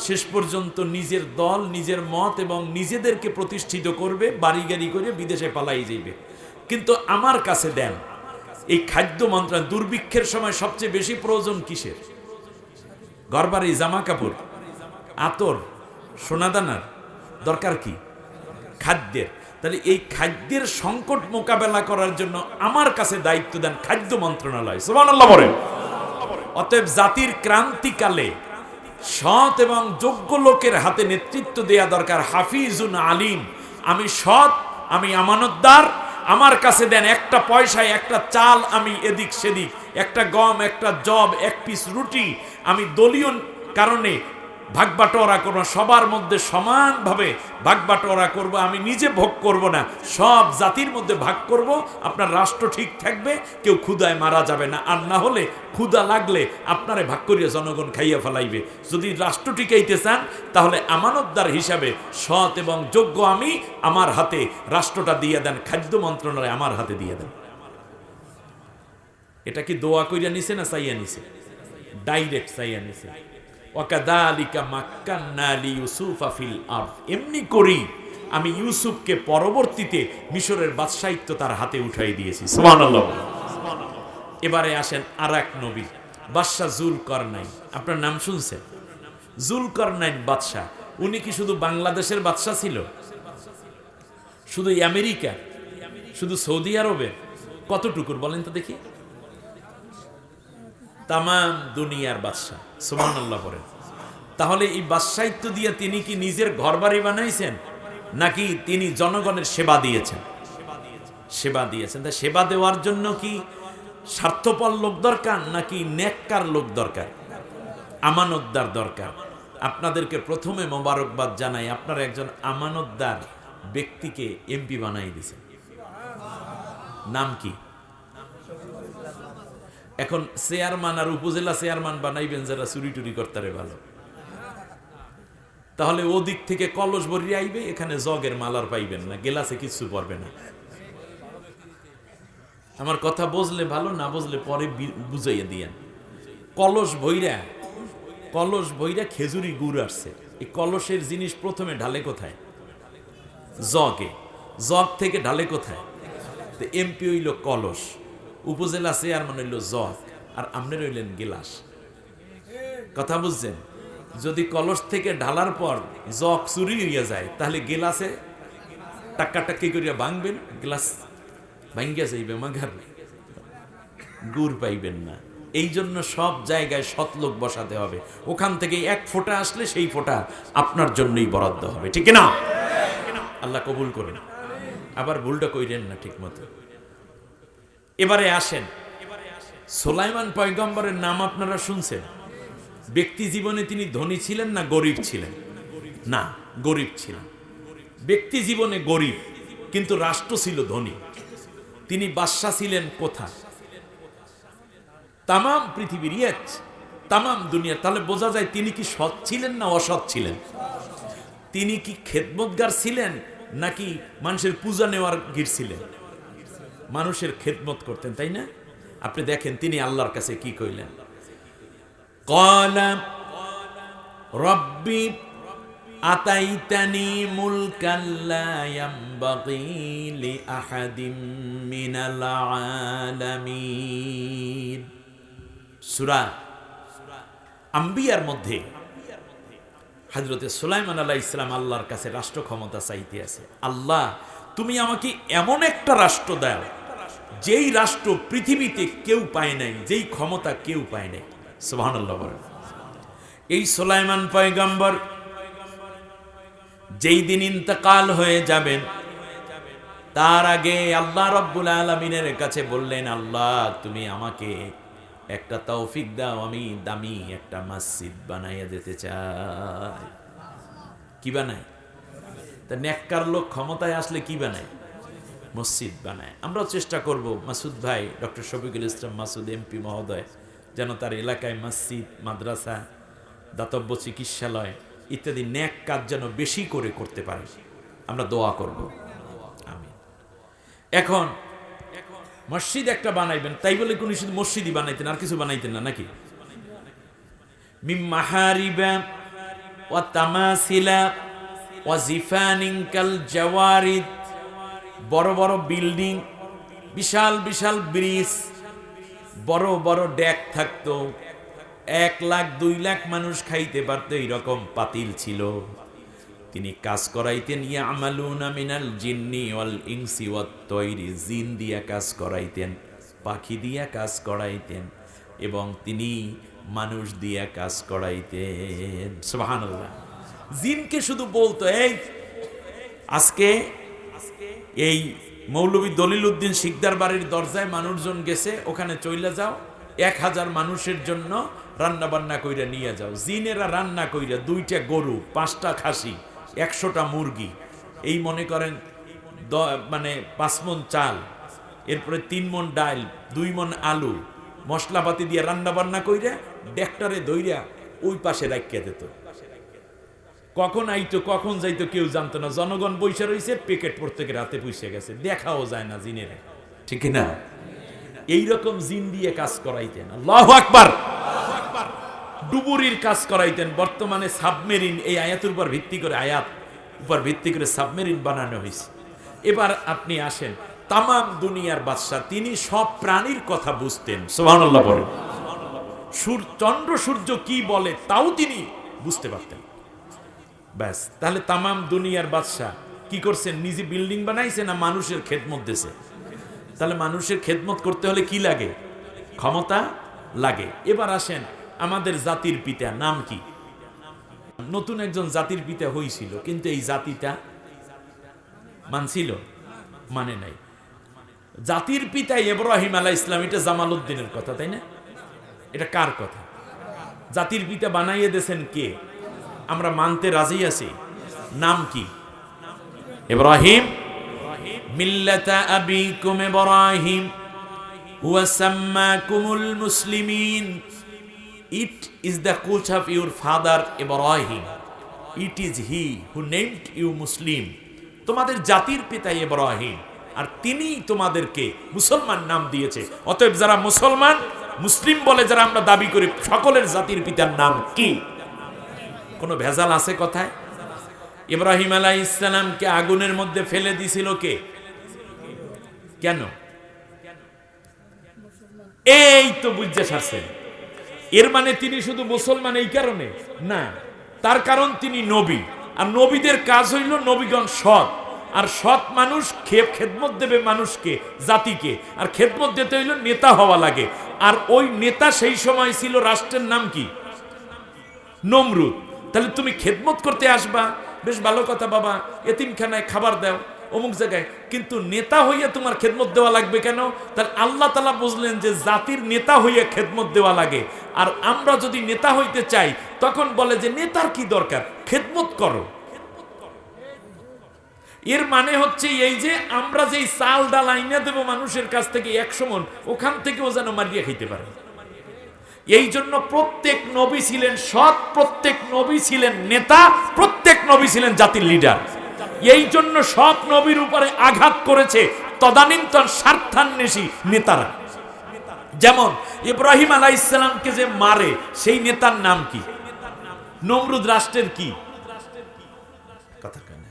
শেষ পর্যন্ত নিজের দল, নিজের মত এবং নিজেদেরকে প্রতিষ্ঠিত করবে, বাড়ি গাড়ি করে বিদেশে পালাই যাইবে। কিন্তু আমার কাছে দেন, এই খাদ্য মন্ত্রণালয়, দুর্ভিক্ষের সময় সবচেয়ে বেশি প্রয়োজন কিসের? ঘরবাড়ি, জামা কাপড়, আতর, সোনাদানার দরকার কি? খাদ্যের। তাহলে এই খাদ্যের সংকট মোকাবেলা করার জন্য আমার কাছে দায়িত্ব দেন খাদ্য মন্ত্রণালয়। সুবহানাল্লাহ বলেন। অতএব জাতির ক্রান্তিকালে সৎ এবং যোগ্য লোকের হাতে নেতৃত্ব দেয়া দরকার। হাফিজুন আলিম, আমি সৎ, আমি আমানতদার, আমার কাছে দেন একটা পয়সায় একটা চাল, আমি এদিক সেদিক, একটা গম, একটা জব, 1 পিস রুটি আমি দলীয় কারণে ভাগবাটোয়ারা করবো, সবার মধ্যে সমানভাবে ভাগবাটোয়ারা করব, আমি নিজে ভোগ করব না, সব জাতির মধ্যে ভাগ করব। আপনার রাষ্ট্র ঠিক থাকবে, কেউ ক্ষুধায় মারা যাবে না, আর না হলে ক্ষুধা লাগলে আপনারে ভাগ করিয়া জনগণ খাইয়া ফেলাইবে। যদি রাষ্ট্র টিকাইতে চান তাহলে আমানতদার হিসাবে সৎ এবং যোগ্য আমি, আমার হাতে রাষ্ট্রটা দিয়ে দেন, খাদ্য মন্ত্রণালয় আমার হাতে দিয়ে দেন। এটা কি দোয়া কইরা নিছে না চাইয়া নিছে? ডাইরেক্ট চাইয়া নিছে। ওয়াকাযালিকা মাক্কান্না লিইউসুফা ফিল আরদ, এমনি করি আমি ইউসুফকে পরবর্তীতে মিশরের বাদশাহিত্ব তার হাতে উঠাই দিয়েছি। সুবহানাল্লাহ। এবারে আসেন আরেক নবী, বাদশা জুলকারনাইন। আপনার নাম শুনছেন? জুলকারনাইন বাদশা, উনি কি শুধু বাংলাদেশের বাদশা ছিল? শুধু আমেরিকা, শুধু সৌদি আরবের? কতটুকুর বলেন তো দেখি? তামাম দুনিয়ার বাদশা। সুবহানাল্লাহ বলেন। তাহলে এই বাদশাহিত্ব দিয়ে তিনি কি নিজের ঘরবাড়ি বানাইছেন, নাকি তিনি জনগণের সেবা দিয়েছেন? সেবা দিয়েছেন। তা সেবা দেওয়ার জন্য কি স্বার্থপর লোক দরকার, নাকি নেককার লোক দরকার? আমানতদার দরকার। আপনাদেরকে প্রথমে মোবারকবাদ জানাই, আপনারা একজন আমানতদার ব্যক্তিকে এমপি বানাই দিয়েছেন। নাম কি? এখন চেয়ারম্যান আর উপজেলা চেয়ারম্যান বানাইবেন যারা চুরি টুরি করতারে ভালো, তাহলে ওদিক থেকে কলস ভরিয়ে আইবে, এখানে জগের মালার পাইবেন না, গেলাসে কিছু পড়বে না। আমার কথা বুঝলে ভালো, না বুঝলে পরে বুঝাইয়া দিয়েন। কলস ভইরা খেজুরি গুড় আসছে, এই কলসের জিনিস প্রথমে ঢালে কোথায়? জগে। জগ থেকে ঢালে কোথায়? তো এমপি হইল কলস, উপজেলা চেয়ারম্যান হইল জগ, আর আপনি রইলেন গিলাস। কথা বুঝছেন? যদি কলস থেকে ঢালার পর জগ চুরি হইয়া যায়, তাহলে গিলাসে টাক্কি করিয়া ভাঙবেন, গ্লাস ভাঙ্গিয়া যাইবে, মাগার গুড় পাইবেন না। এই জন্য সব জায়গায় সৎলোক বসাতে হবে, ওখান থেকে 1 ফোঁটা আসলে সেই ফোঁটা আপনার জন্যই বরাদ্দ হবে। ঠিক না? আল্লাহ কবুল করুন। আবার ভুলটা কইরেন না ঠিক মতো। এবারে আসেন, সুলাইমান পয়গম্বরের নাম আপনারা শুনছেন? ব্যক্তি জীবনে তিনি ধনী ছিলেন না গরিব ছিলেন? না, গরিব ছিলেন। ব্যক্তি জীবনে গরিব, কিন্তু রাষ্ট্র ছিল ধনী। তিনি বাদশা ছিলেন কোথায়? তামাম পৃথিবীর, তামাম দুনিয়ার। তাহলে বোঝা যায় তিনি কি সৎ ছিলেন না অসৎ ছিলেন? তিনি কি খেদমতগার ছিলেন, নাকি মানুষের পূজা নেওয়ার গির ছিলেন? মানুষের খেদমত করতেন, তাই না? আপনি দেখেন তিনি আল্লাহর কাছে কি কইলেন। ক্বালা রব্বি আতাইতানি মুলকান লা ইয়ামবাগি লি আহাদিম মিনাল আলামিন। সূরা আম্বিয়ার মধ্যে হযরতে সুলাইমান আলাইহিস সালাম আল্লাহর কাছে রাষ্ট্র ক্ষমতা চাইতে আছে, আল্লাহ তুমি আমাকে এমন একটা রাষ্ট্র দাও যেই রাষ্ট্র পৃথিবীতে কেউ পায় নাই, যেই ক্ষমতা কেউ পায় নাই। সুবহানাল্লাহ বলেন। এই সুলাইমান পয়গম্বর যেই দিন ইন্তেকাল হয়ে যাবেন, তার আগে আল্লাহ রাব্বুল আলামিনের কাছে বললেন, আল্লাহ তুমি আমাকে একটা তৌফিক দাও, আমি দামি একটা মসজিদ বানাইয়া দিতে চাই। কি বানায়? তা নেককার লোক ক্ষমতায় আসলে কি বানায়? মসজিদ বানায়। আমরাও চেষ্টা করব মাসুদ ভাই, ডক্টর শফিকুল ইসলাম মাসুদ এমপি মহোদয় যেন তার এলাকায় মসজিদ, মাদ্রাসা, দাতব্য চিকিৎসালয় ইত্যাদি নেক কাজ যেন বেশি করে করতে পারে। আমরা দোয়া করব। আমিন। এখন মসজিদ একটা বানাইবেন, তাই বলে কোন শুধু মসজিদই বানাইতেন, আর কিছু বানাইতেন না নাকি? মিম মাহারিবা ওয়া তামাসিলা ওয়া জিফানিন কাল জাওয়ারিদ, বড় বড় বিল্ডিং, বিশাল বিশাল ব্রিজ, বড় বড় ডেক থাকতো, 1 লাখ 2 লাখ মানুষ খাইতে পারতো এইরকম পাতিল ছিল। তিনি কাজ করাইতেন, ইয়ামালুনা মিনাল জিন্নি ওয়াল ইনসি ওয়াত তয়রি, জিন দিয়া কাজ করাইতেন, পাখি দিয়া কাজ করাইতেন, এবং তিনি মানুষ দিয়া কাজ করাইতেন। সুবহানাল্লাহ। জিনকে শুধু বলতো, এই আজকে এই মৌলভী দলিল উদ্দিন শিকদার বাড়ির দরজায় মানুষজন গেছে, ওখানে চইলা যাও, 1000 মানুষের জন্য রান্না বান্না কইরা নিয়ে যাও। জিনেরা রান্না কইরা 2টা গরু, 5টা খাসি, 100টা মুরগি, এই মনে করেন মানে 5 মণ চাল, এরপরে 3 মণ ডাল, 2 মণ আলু, মশলাপাতি দিয়ে রান্না বান্না কইরা ডেকটারে দইরা ওই পাশে রাখিয়া দিত। কখন আইতো কখন যাইতো কেউ জানতো না। জনগণ বইসা রইছে, প্যাকেট প্রত্যেকে রাতে পয়সা গেছে, দেখাও যায় না জিনেরা, ঠিক না? এইরকম জিন দিয়ে কাজ করাইতেন। আল্লাহু আকবার। ডুবুরির কাজ করাইতেন। বর্তমানে সাবমেরিন, এই আয়াতের উপর ভিত্তি করে, আয়াত উপর ভিত্তি করে সাবমেরিন বানানো হয়েছে। এবার আপনি আসেন, তামাম দুনিয়ার বাদশা, তিনি সব প্রাণীর কথা বুঝতেন। সুবহানাল্লাহ বলেন। চন্দ্র সূর্য কি বলে তাও তিনি বুঝতে পারতেন। ব্যাস, তাহলে তামাম দুনিয়ার বাদশা কি করছেন? নিজে বিল্ডিং বানাইছে না মানুষের খেদমত দিয়েছে? তাহলে মানুষের খেদমত করতে হলে কি লাগে? ক্ষমতা লাগে। এবার আসেন, আমাদের জাতির পিতা নাম কি? নতুন একজন জাতির পিতা হইছিল, কিন্তু এই জাতিটা মানছিল? মানে নাই। জাতির পিতা ইব্রাহিম আলাইহিস সালাম, এটা জামাল উদ্দিনের কথা, তাই না? এটা কার কথা? জাতির পিতা বানাইয়ে দিয়েছেন কে? আমরা মানতে রাজি আছি। নাম কি? ইব্রাহিম। মিল্লাতা আবিকুম ইব্রাহিম হুয়া সাম্মাকুমুল মুসলিমিন। It is the culture of your father Ibrahim. It is he who named you Muslim. তোমাদের জাতির পিতা ইব্রাহিম, আর তিনি তোমাদেরকে মুসলমান নাম দিয়েছে। অতএব যারা মুসলমান, মুসলিম বলে যারা আমরা দাবি করি, সকলের জাতির পিতার নাম কি? কোনো ভেজাল আছে কথায়? ইব্রাহিম আলাইহিস সালামকে আগুনের মধ্যে ফেলে দিছিল কে? কেন? এই তো বুঝতে পারছেন। এর মানে তিনি শুধু মুসলমান এই কারণে না, তার কারণ তিনি নবী, আর নবীদের কাজ হইল নবীগণ সৎ, আর সৎ মানুষ খেদমত দেবে মানুষকে, জাতিকে, আর খেদমত দিতে হইল নেতা হওয়া লাগে। আর ওই নেতা সেই সময় ছিল, রাষ্ট্রের নাম কি? নমরুদ। তাহলে তুমি খেদমত করতে আসবা, বেশ ভালো কথা বাবা, এতিমখানায় খাবার দাও, অমুক জায়গায়, কিন্তু নেতা হইয়া তোমার খেদমত দেওয়া লাগবে কেন? তাহলে আল্লাহ তাআলা বুঝলেন যে জাতির নেতা হইয়া খেদমত দেওয়া লাগে। আর আমরা যদি নেতা হইতে চাই, তখন বলে যে নেতার কি দরকার, খেদমত করো। এর মানে হচ্ছে এই যে আমরা যেই চাল ডাল আইনা দেব মানুষের কাছ থেকে 100 মণ, ওখান থেকেও যেন মারিয়া খাইতে পারে। এই জন্য প্রত্যেক নবী ছিলেন সৎ, প্রত্যেক নবী ছিলেন নেতা, প্রত্যেক নবী ছিলেন জাতির লিডার। এই জন্য সব নবীর উপরে আঘাত করেছে তদানীন্তন স্বার্থান্বেষী নেতারা। যেমন ইব্রাহিম আলাইহিস সালামকে যে মারে, সেই নেতার নাম কি? নমরুদ রাষ্ট্রের কি কথা কেন,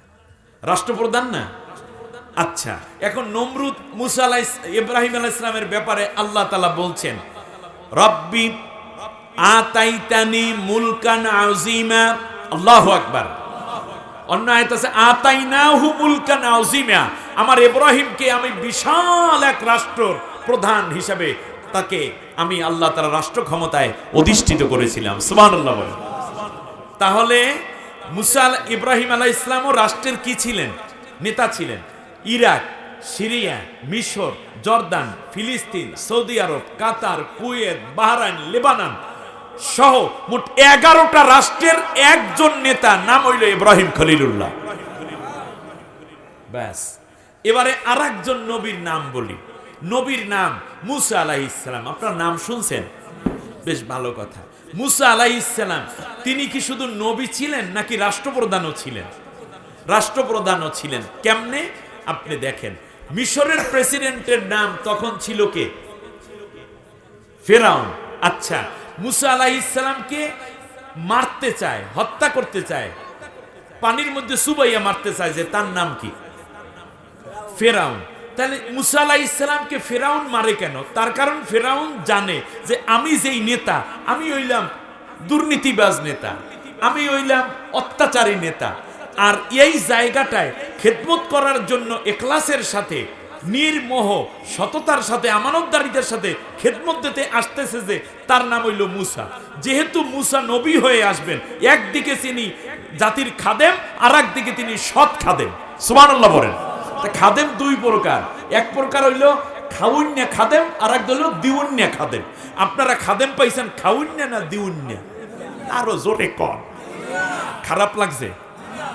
রাষ্ট্রপ্রধান না? আচ্ছা, এখন নমরুদ মুসা ইব্রাহিম আলাইহিস সালামের ব্যাপারে আল্লাহ তাআলা বলছেন, রব্বি আতাইতানি মুলকান আযীমা। আল্লাহু আকবার। অন্য আয়াত আছে আতাইনাহু মুলকান আযীমা। আমার ইব্রাহিমকে আমি বিশাল এক রাষ্ট্র প্রধান হিসেবে তাকে আমি আল্লাহ তাআলা রাষ্ট্র ক্ষমতায় অধিষ্ঠিত করেছিলাম। সুবহানাল্লাহ বলেন। তাহলে মুসা ইব্রাহিম আলাইহিস সালামও রাষ্ট্রের কি ছিলেন? নেতা ছিলেন। ইরাক, সিরিয়া, মিশর, জর্দান, ফিলিস্তিন, সৌদি আরব, কাতার, কুয়েত, বাহরাইন, লেবানন সহ মোট 11টা রাষ্ট্রের একজন নেতা, নাম হইল ইব্রাহিম খলিলুল্লাহ। ব্যাস। এবারে আরেকজন নবীর নাম বলি। নবীর নাম মুসা আলাইহিস সালাম। আপনার নাম শুনছেন? বেশ ভালো কথা। মুসা আলাইহিস সালাম তিনি কি শুধু নবী ছিলেন নাকি রাষ্ট্রপ্রধানও ছিলেন? রাষ্ট্রপ্রধানও ছিলেন। কেমনে? আপনি দেখেন, মিশরের প্রেসিডেন্টের নাম তখন ছিল কে? ফেরাউন। আচ্ছা, মুসা আলাইহিস সালামকে মারতে চায়, হত্যা করতে চায়, পানির মধ্যে চুবাইয়া মারতে চায়, যে তার নাম কি? ফেরাউন। তাহলে মুসা আলাইহিস সালামকে ফেরাউন মারে কেন? তার কারণ ফেরাউন জানে যে আমি যেই নেতা, আমি হইলাম দুর্নীতিবাজ নেতা, আমি হইলাম অত্যাচারী নেতা। আর এই জায়গাটায় খেদমত করার জন্য ইখলাসের সাথে, নির্মোহ সততার সাথে, আমানতদারিতার সাথে খেদমত দিতে আসতেছে যে তার নাম হইল মুসা। যেহেতু মুসা নবী হয়ে আসবেন, একদিকে তিনি জাতির খাদেম, আর একদিকে তিনি সৎ খাদেম। সুবহানাল্লাহ বলেন। খাদেম দুই প্রকার, এক প্রকার হইল খাউন্যা খাদেম, আর এক হইল দিউন্যা খাদেম। আপনারা খাদেম পাইছেন খাউন্যা না দিউন্যা? আরো জোরে কর, খারাপ লাগছে?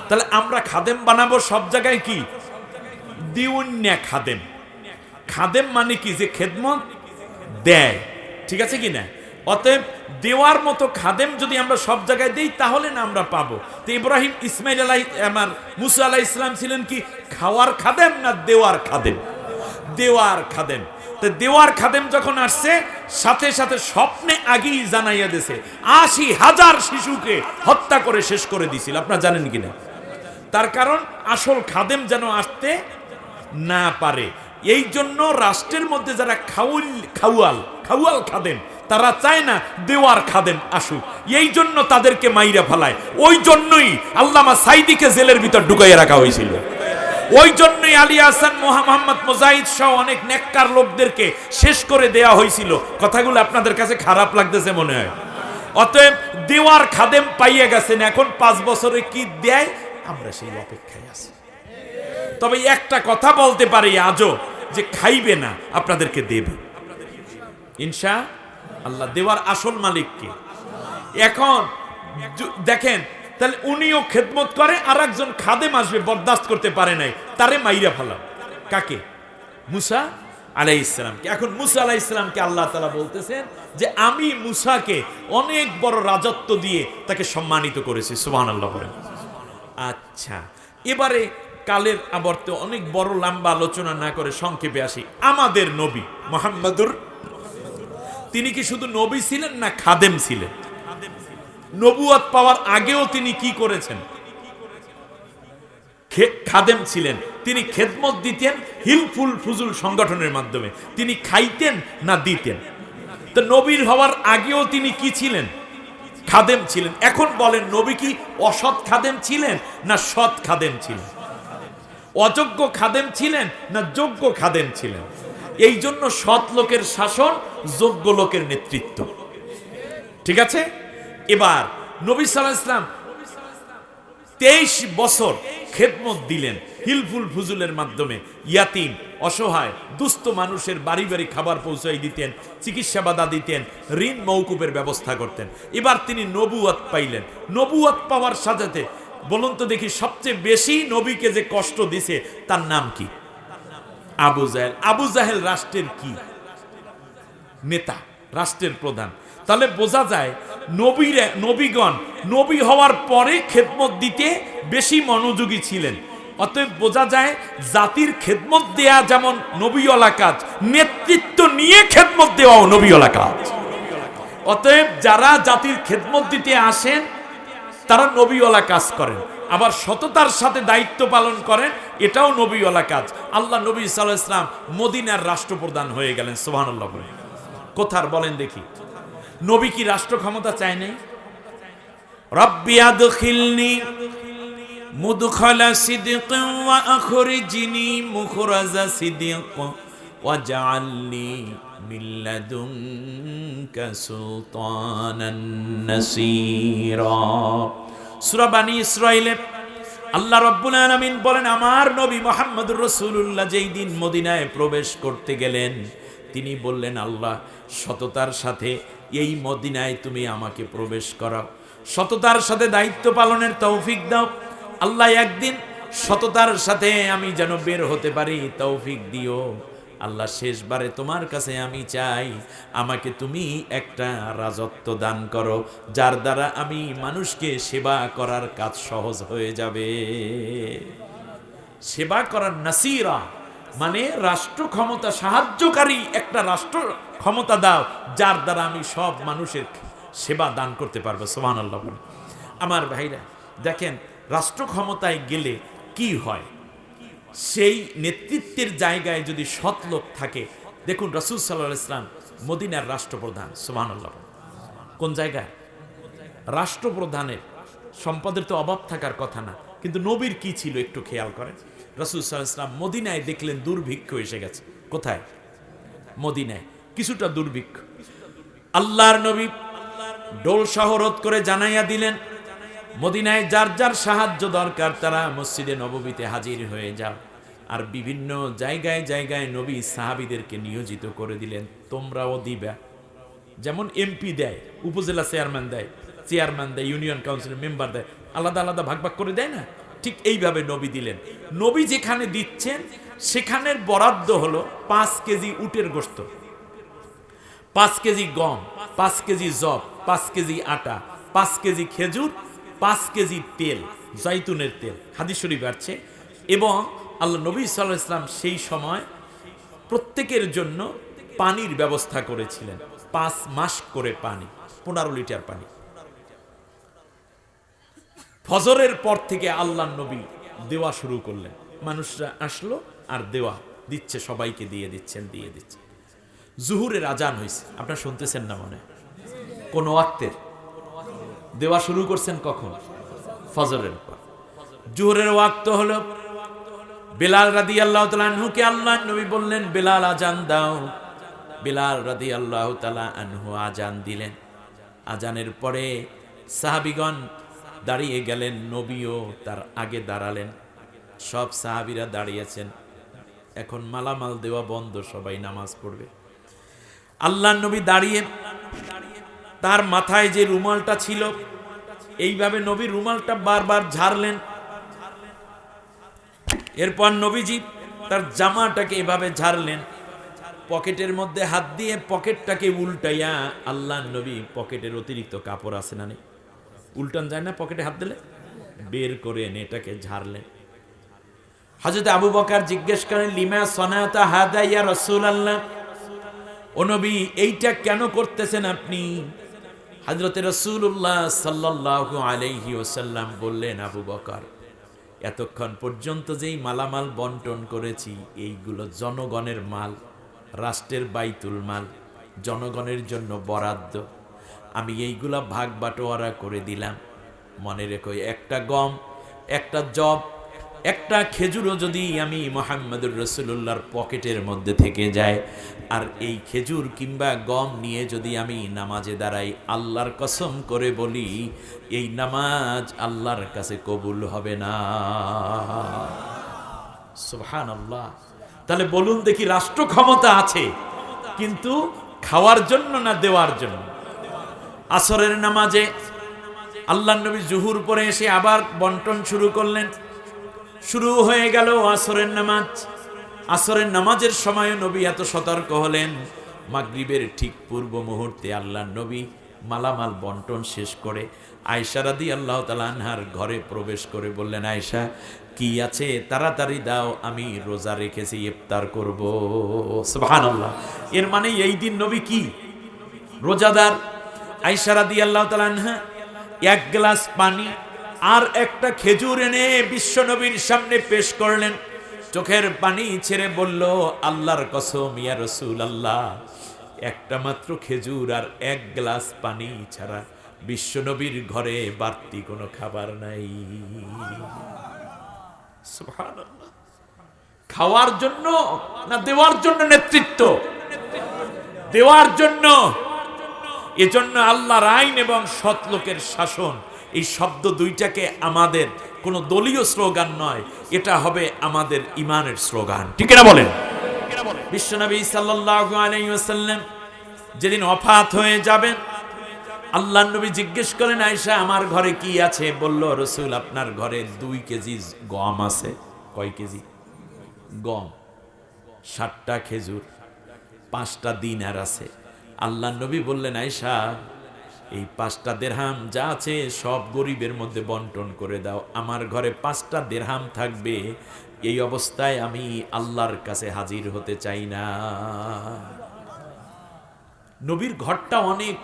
তাহলে আমরা খাদেম বানাবো সব জায়গায় কি? দিউন্যা খাদেম। খাদেম মানে কি? যে খেদমত দেয়। ঠিক আছে কি না? অতএব দেওয়ার মতো খাদেম যদি আমরা সব জায়গায় দেই তাহলে না আমরা পাবো। তো ইব্রাহিম ইসমাইল মুসা আলাইহিস সালাম ছিলেন কি খাওয়ার খাদেম না দেওয়ার খাদেম? দেওয়ার খাদেম। তো দেওয়ার খাদেম যখন আসছে, সাথে সাথে স্বপ্নে আগেই জানাইয়া দিয়েছে ৮০,০০০ শিশুকে হত্যা করে শেষ করে দিছিল। আপনারা জানেন কিনা? তার কারণ আসল খাদেম যেন আসতে না পারে। এই জন্য রাষ্ট্রের মধ্যে যারা খাওয়াল খাদেম, তারা চায় না দেওয়ার খাদেম আসুক। এই জন্য তাদেরকে মাইরা ফেলায়। ওই জন্যই আল্লামা সাইদিকে জেলের ভিতর ঢুকাইয়া রাখা হয়েছিল। ওই জন্যই আলী হাসান, মোহাম্মদ মুজাহিদ সহ অনেক নেককার লোকদেরকে শেষ করে দেয়া হয়েছিল। কথাগুলো আপনাদের কাছে খারাপ লাগতেছে মনে হয়। অতএব দেওয়ার খাদেম পাইয়া গেছেন। এখন 5 বছরে কি দেয় আমরা সেই অপেক্ষায় আছি। তবে একটা কথা বলতে পারি আজও, যে খাইবে না, আপনাদেরকে দেবে ইনশাআল্লাহ। দেওয়ার আসল মালিক কে? এখন দেখেন, তাহলে উনিও খেদমত করে, আর একজন খাদেম আসবে, বরদাস্ত করতে পারে নাই, তারে মাইরা ফেলাও। কাকে? মুসা আলাইহিস সালামকে। এখন মুসা আলাইহিস সালামকে আল্লাহ তাআলা বলতেছেন যে আমি মুসাকে অনেক বড় রাজত্ব দিয়ে তাকে সম্মানিত করেছি। সুবহানাল্লাহ বলেন। আচ্ছা, এবারে কালের আবর্তে অনেক বড় লম্বা আলোচনা না করে সংক্ষেপে আসি। আমাদের নবী মুহাম্মদুর, তিনি কি শুধু নবী ছিলেন না খাদেম ছিলেন? নবুয়ত পাওয়ার আগেও তিনি কি করেছেন? খাদেম ছিলেন। তিনি খেদমত দিতেন হিলফুল ফুজুল সংগঠনের মাধ্যমে। তিনি খাইতেন না দিতেন? তো নবীর হওয়ার আগেও তিনি কি ছিলেন? খাদেম ছিলেন। এখন বলেন, নবী কি অসৎ খাদেম ছিলেন না সৎ খাদেম ছিলেন? অযোগ্য খাদেম ছিলেন না যোগ্য খাদেম ছিলেন? এই জন্য সৎ লোকের শাসন, যোগ্য লোকের নেতৃত্ব। ঠিক আছে? এবার নবী সাল্লাল্লাহু আলাইহি ওয়াসাল্লাম 23 বছর খেদমত দিলেন হিলফুল ফুজুলের মাধ্যমে। ইয়াতিম, অসহায়, দুস্থ মানুষের বাড়ি বাড়ি খাবার পৌঁছাই দিতেন, চিকিৎসা বাধা দিতেন, ঋণ মওকুফের ব্যবস্থা করতেন। এবার তিনি নবুয়ত পাইলেন। নবুয়ত পাওয়ার সাথে বলুন তো দেখি, সবচেয়ে বেশি নবীকে যে কষ্ট দিছে তার নাম কি? আবু জাহেল। আবু জাহেল রাষ্ট্রের কি নেতা? রাষ্ট্রের প্রধান। তাহলে বোঝা যায় নবীগণ নবী হওয়ার পরে খেদমত দিতে বেশি মনোযোগী ছিলেন। অতএব বোঝা যায় জাতির খেদমত দেয়া যেমন নবীওয়ালা কাজ, নেতৃত্ব নিয়ে খেদমত দেওয়াও নবীওয়ালা কাজ। অতএব যারা জাতির খেদমত দিতে আসেন তারা নবীওয়ালা কাজ করেন, আবার সততার সাথে দায়িত্ব পালন করেন, এটাও নবীওয়ালা কাজ। আল্লাহ নবী সাল্লাল্লাহু আলাইহি ওয়াসাল্লাম মদিনার রাষ্ট্রপ্রধান হয়ে গেলেন, সুবহানাল্লাহ বলেন। কোথার বলেন দেখি? নবী কি রাষ্ট্র ক্ষমতা চায় নাই? রব্বি আদখিলনি মুদখালা সিদকিন ওয়া আখরিজনি মুখরাজা সিদক ওয়াজআলনি মিন লাদুনকা সুলতানান নাসীরা। সূরা বনী ইসরাঈলে আল্লাহ রাব্বুল আলামিন বলেন, আমার নবী মুহাম্মদুর রাসূলুল্লাহ যেই দিন মদিনায় প্রবেশ করতে গেলেন, তিনি বললেন, আল্লাহ সততার সাথে এই মদিনায় তুমি আমাকে প্রবেশ করাও, সততার সাথে দায়িত্ব পালনের তৌফিক দাও। আল্লাহ একদিন সততার সাথে আমি যেন বের হতে পারি, তৌফিক দিও। আল্লাহ শেষবারে তোমার কাছে আমি চাই, আমাকে তুমি একটা রাজত্ব দান করো, যার দ্বারা আমি মানুষকে সেবা করার কাজ সহজ হয়ে যাবে। সেবা করার নাসিরা মানে রাষ্ট্র ক্ষমতা সাহায্যকারী একটা রাষ্ট্র ক্ষমতা দাও, যার দ্বারা আমি সব মানুষের সেবা দান করতে পারবো। সুবহানাল্লাহ। আমার ভাইরা দেখেন, রাষ্ট্র ক্ষমতায় গেলে কি হয়, সেই নেতৃত্বের জায়গায় যদি সৎ লোক থাকে। দেখুন রাসূল সাল্লাল্লাহু আলাইহি ওয়াসাল্লাম মদিনার রাষ্ট্রপ্রধান, সুবহানাল্লাহ। কোন জায়গায়? রাষ্ট্রপ্রধানের সম্পদের তো অভাব থাকার কথা না, কিন্তু নবীর কি ছিল একটু খেয়াল করেন। রাসূল সাল্লাল্লাহু আলাইহি ওয়াসাল্লাম মদিনায় দেখলেন দুর্ভিক্ষ এসে গেছে। কোথায়? মদিনায় কিছুটা দুর্ভিক্ষ। আল্লাহর নবী ডোল শহরত করে জানাইয়া দিলেন, মদিনায় যার যার সাহায্য দরকার তারা মসজিদে নববীতে হাজির হয়ে যাও। আর বিভিন্ন জায়গায় জায়গায় নবী সাহাবীদেরকে নিয়োজিত করে দিলেন, তোমরাও দিবা। যেমন এমপি দেয়, উপজেলা চেয়ারম্যান দেয়, চেয়ারম্যান দেয়, ইউনিয়ন কাউন্সিলের মেম্বার দেয়, আলাদা আলাদা ভাগ ভাগ করে দেয় না? ঠিক এইভাবে নবী দিলেন। নবী যেখানে দিচ্ছেন সেখানের বরাদ্দ হলো 5 কেজি উটের গোশত, 5 কেজি গম, 5 কেজি জব, 5 কেজি আটা, 5 কেজি খেজুর, 5 কেজি তেল, জৈতুনের তেল, হাদিস শরীফ আছে। এবং আল্লাহ নবী সাল্লাল্লাহু আলাইহি ওয়াসাল্লাম সেই সময় প্রত্যেকের জন্য পানির ব্যবস্থা করেছিলেন, 5 মাস করে পানি, 15 লিটার পানি। ফজরের পর থেকে আল্লাহ নবী দেওয়া শুরু করলেন, মানুষরা আসলো আর দেওয়া দিচ্ছে, সবাইকে দিয়ে দিচ্ছেন। জুহুরের আজান হয়েছে, আপনারা শুনতেছেন না মনে? কোন ওয়াক্তের দেওয়া শুরু করছেন কখন? ফজরের পর। জুহরের ওয়াক্ত হলো, বেলাল রাদিয়াল্লাহু তাআলা আনহুকে আল্লাহ নবী বললেন, বেলাল আজান দাও। বেলাল রাদিয়াল্লাহু তাআলা আনহু আজান দিলেন। আজানের পরে সাহাবীগণ দাঁড়িয়ে গেলেন, নবীও তার আগে দাঁড়ালেন। সব সাহাবীরা দাঁড়িয়েছেন। এখন মালামাল দেওয়া বন্ধ, সবাই নামাজ পড়বে। আল্লাহ নবী দাঁড়িয়ে তার মাথায় যে রুমালটা ছিল, এইভাবে নবী রুমালটা বারবার ঝাড়লেন। এরপর নবীজি তার জামাটাকে এভাবে ঝাড়লেন, পকেটের মধ্যে হাত দিয়ে পকেটটাকে উল্টাইয়া, আল্লাহ নবী পকেটের অতিরিক্ত কাপড় আছে না, উল্টান যায় না পকেটে হাত দিলে, বের করে এনে এটাকে ঝাড়লেন। হযরত আবু বকর জিজ্ঞেস করেন, লিমা সানাতা হাদা ইয়া রাসূলুল্লাহ, ও নবী এইটা কেন করতেছেন আপনি? হযরত রাসূলুল্লাহ সাল্লাল্লাহু আলাইহি ওয়াসাল্লাম বললেন, আবু বকর, এতক্ষণ পর্যন্ত যেই মালামাল বন্টন করেছি এইগুলো জনগণের মাল, রাষ্ট্রের বাইতুল মাল, জনগণের জন্য বরাদ্দ। আমি এইগুলা ভাগ বাটোয়ারা করে দিলাম। মনে রেখো, একটা গম, একটা জব, একটা খেজুরও যদি আমি মুহাম্মদুর রাসূলুল্লাহর পকেটের মধ্যে থেকে যায়, আর এই খেজুর কিংবা গম নিয়ে যদি আমি নামাজে দাঁড়াই, আল্লাহর কসম করে বলি এই নামাজ আল্লাহর কাছে কবুল হবে না। সুবহানাল্লাহ। তাহলে বলুন দেখি, রাষ্ট্র ক্ষমতা আছে কিন্তু খাওয়ার জন্য না দেওয়ার জন্য? আসরের নামাজে আল্লাহ নবী জুহুর পরে এসে আবার বন্টন শুরু করলেন। শুরু হয়ে গেল আসরের নামাজ। আসরের নামাজের সময় নবী এত সতর্ক হলেন, মাগরিবের ঠিক পূর্ব মুহূর্তে আল্লাহ নবী মালামাল বন্টন শেষ করে আয়েশা রাদিয়াল্লাহু তাআলা আনহার ঘরে প্রবেশ করে বললেন, আয়েশা কি আছে তাড়াতাড়ি দাও, আমি রোজা রেখেছি, ইফতার করব। সুবহানাল্লাহ। এর মানে এই দিন নবী কি রোজাদার। আয়েশা রাদিয়াল্লাহু তাআলা আনহা এক গ্লাস পানি আর একটা খেজুর এনে বিশ্বনবীর সামনে পেশ করলেন। চোখের পানি ছেড়ে বলল, আল্লাহর কসম ইয়া রাসূলুল্লাহ, একটা মাত্র খেজুর আর এক গ্লাস পানি ছাড়া বিশ্বনবীর ঘরে বাড়তি কোনো খাবার নাই। সুবহানাল্লাহ। খাওয়ার জন্য না দেওয়ার জন্য নেতৃত্ব? দেওয়ার জন্য। এজন্য আল্লাহর আইন এবং সৎ লোকের শাসন, এই শব্দ দুইটাকে আমাদের কোনো দলীয় স্লোগান নয়, এটা হবে আমাদের ইমানের স্লোগান। ঠিক না বলেন? বিশ্বনবী সাল্লাল্লাহু আলাইহি ওয়াসাল্লাম যেদিন ওফাত হয়ে যাবেন, আল্লাহর নবী জিজ্ঞেস করেন, আয়েশা আমার ঘরে কি আছে? বলল, রাসূল আপনার ঘরে 2 কেজি গম আছে। কয় কেজি গম? 7টা খেজুর, 5টা দিনার আছে। আল্লাহর নবী বললেন, আয়েশা এই 5টা দিরহাম যা আছে সব গরিবের মধ্যে বন্টন করে দাও, আমার ঘরে 5টা দিরহাম থাকবে। এই অবস্থায় আমি আল্লাহর কাছে হাজির হতে চাই না। নবীর ঘরটা অনেক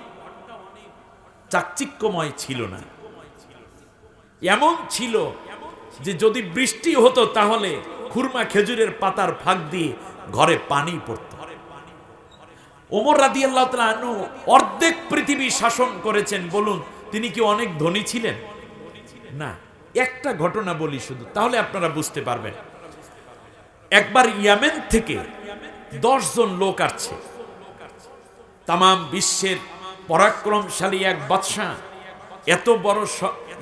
চাকচিক্যময় ছিল না, এমন ছিল যে যদি বৃষ্টি হতো তাহলে খুরমা খেজুরের পাতার ফাঁক দিয়ে ঘরে পানি পড়ত। ওমর রাদিয়াল্লাহু তাআলা আনহু অর্ধেক পৃথিবী শাসন করেছেন, বলুন তিনি কি অনেক ধনী ছিলেন? না। একটা ঘটনা বলি শুধু, তাহলে আপনারা বুঝতে পারবেন। একবার ইয়ামেন থেকে 10 জন লোক আসছে, তামাম বিশ্বের পরাক্রমশালী এক বাদশা, এত বড়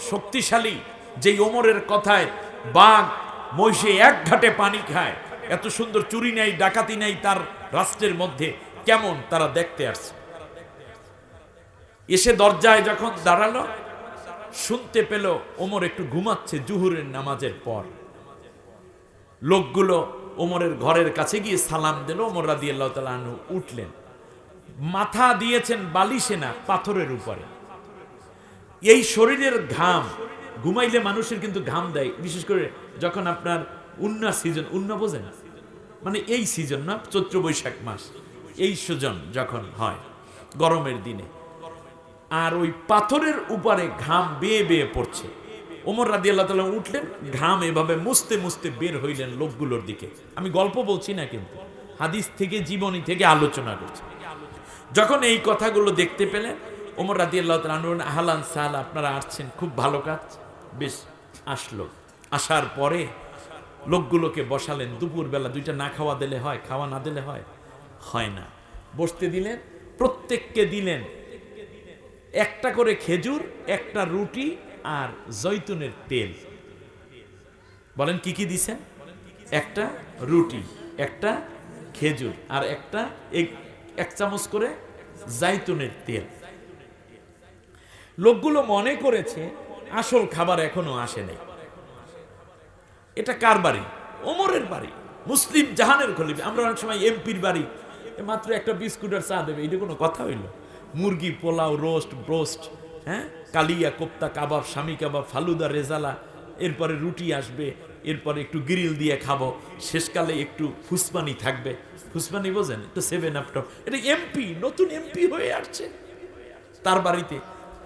শক্তিশালী যে ওমরের কথায় বাঘ মহিষে এক ঘাটে পানি খায়, এত সুন্দর চুরি নাই ডাকাতি নাই তার রাষ্ট্রের মধ্যে, কেমন তারা দেখতে আসছে। এসে দরজায় যখন দাঁড়ালো, শুনতে পেল ওমর একটু ঘুমাচ্ছে জুহুরের নামাজের পর। লোকগুলো ওমরের ঘরের কাছে গিয়ে সালাম দিল। ওমর রাদিয়াল্লাহু তাআলা আনহু উঠলেন, মাথা দিয়েছেন বালিশে না পাথরের উপরে। এই শরীরের ঘাম, ঘুমাইলে মানুষের কিন্তু ঘাম দেয়, বিশেষ করে যখন আপনার উন্না সিজন, উন্না বোঝেন মানে এই সিজন না, চৈত্র বৈশাখ মাস, এই সিজন যখন হয় গরমের দিনে, আর ওই পাথরের উপরে ঘাম বেয়ে বেয়ে পড়ছে। ওমর রাদিয়াল্লাহু তাআলা উঠলেন, ঘাম এভাবে মুছতে মুছতে বের হইলেন লোকগুলোর দিকে। আমি গল্প বলছি না, কিন্তু হাদিস থেকে, জীবনী থেকে আলোচনা করছি। যখন এই কথাগুলো দেখতে পেলেন, ওমর রাদিয়াল্লাহু তাআলা আনহু, আহলান সাহলা, আপনারা আসছেন, খুব ভালো কাজ। বেশ, আসলো। আসার পরে লোকগুলোকে বসালেন। দুপুরবেলা 2টা না খাওয়া দিলে হয়? খাওয়া না দিলে হয়? হয় না। বসতে দিলেন, প্রত্যেককে দিলেন একটা করে খেজুর, একটা রুটি আর জৈতুনের তেল। বলেন কি কি দিছেন? একটা রুটি, একটা খেজুর আর একটা 1 চামচ করে জাইতুনের তেল। লোকগুলো মনে করেছে আসল খাবার এখনো আসে নাই। এটা কার বাড়ি? ওমরের বাড়ি, মুসলিম জাহানের খলিফা। আমরা অনেক সময় এমপির বাড়ি, মাত্র একটা বিস্কুট আর চা দেবে, এটা কোনো কথা হইল? মুরগি, পোলাও, রোস্ট, ব্রোস্ট, হ্যাঁ, কালিয়া, কোপ্তা, কাবাব, স্বামী কাবাব, ফালুদা, রেজালা, এরপরে রুটি আসবে, এরপরে একটু গ্রিল দিয়ে খাবো, শেষকালে একটু ফুসপানি থাকবে। ফুসপানি বোঝেন? একটু 7 আপ। এটা এমপি, নতুন এমপি হয়ে আসছে তার বাড়িতে।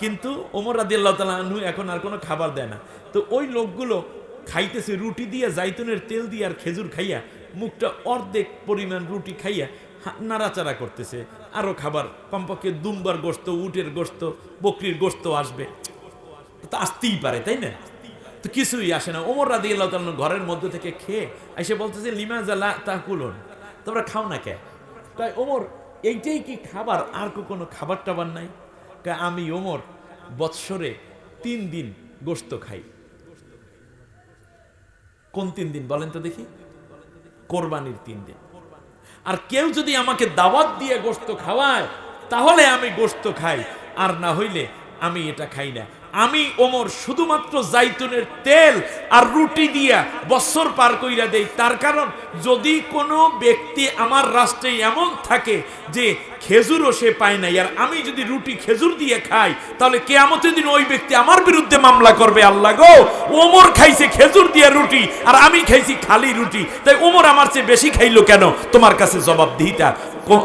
কিন্তু ওমর রাদিয়াল্লাহু তাআলা আনহু এখন আর কোনো খাবার দেয় না। তো ওই লোকগুলো খাইতেছে রুটি দিয়ে, জাইতুনের তেল দিয়ে আর খেজুর খাইয়া, মুখটা অর্ধেক পরিমাণ রুটি খাইয়া নাড়াচাড়া করতেছে। আরো খাবার, কমপক্ষে দুম্বার গোস্ত, উটের গোস্ত, বকরির গোস্ত আসবে, তো আসতেই পারে, তাই না? তো কিছুই আসে না। ওমর রাদিয়াল্লাহু তাআলা ঘরের মধ্যে থেকে খেয়ে এসে বলতেছে, লিমাযা লা তাকুলুন, তোমরা খাও না কে? তাই ওমর, এইটাই কি খাবার? আর কোনো খাবার টাবার নাই? আমি ওমর বৎসরে 3 দিন গোস্ত খাই। কোন 3 দিন বলেন তো দেখি? কোরবানির 3 দিন। আর কেউ যদি আমাকে দাওয়াত দিয়ে গোস্ত খাওয়ায় তাহলে আমি গোস্ত খাই, আর না হইলে আমি এটা খাই না। আমি ওমর শুধুমাত্র জাইতুনের তেল আর রুটি দিয়া বছর পার কইরা দেই। তার কারণ, যদি কোনো ব্যক্তি আমার রাষ্ট্রে এমন থাকে যে খেজুরও সে পায় নাই, আর আমি যদি রুটি খেজুর দিয়ে খাই, তাহলে কিয়ামতের দিন ওই ব্যক্তি আমার বিরুদ্ধে মামলা করবে। আল্লাহ গো, ওমর খাইছে খেজুর দিয়ে রুটি আর আমি খাইছি খালি রুটি, তাই ওমর আমার চেয়ে বেশি খাইলো কেন? তোমার কাছে জবাবদিহিতা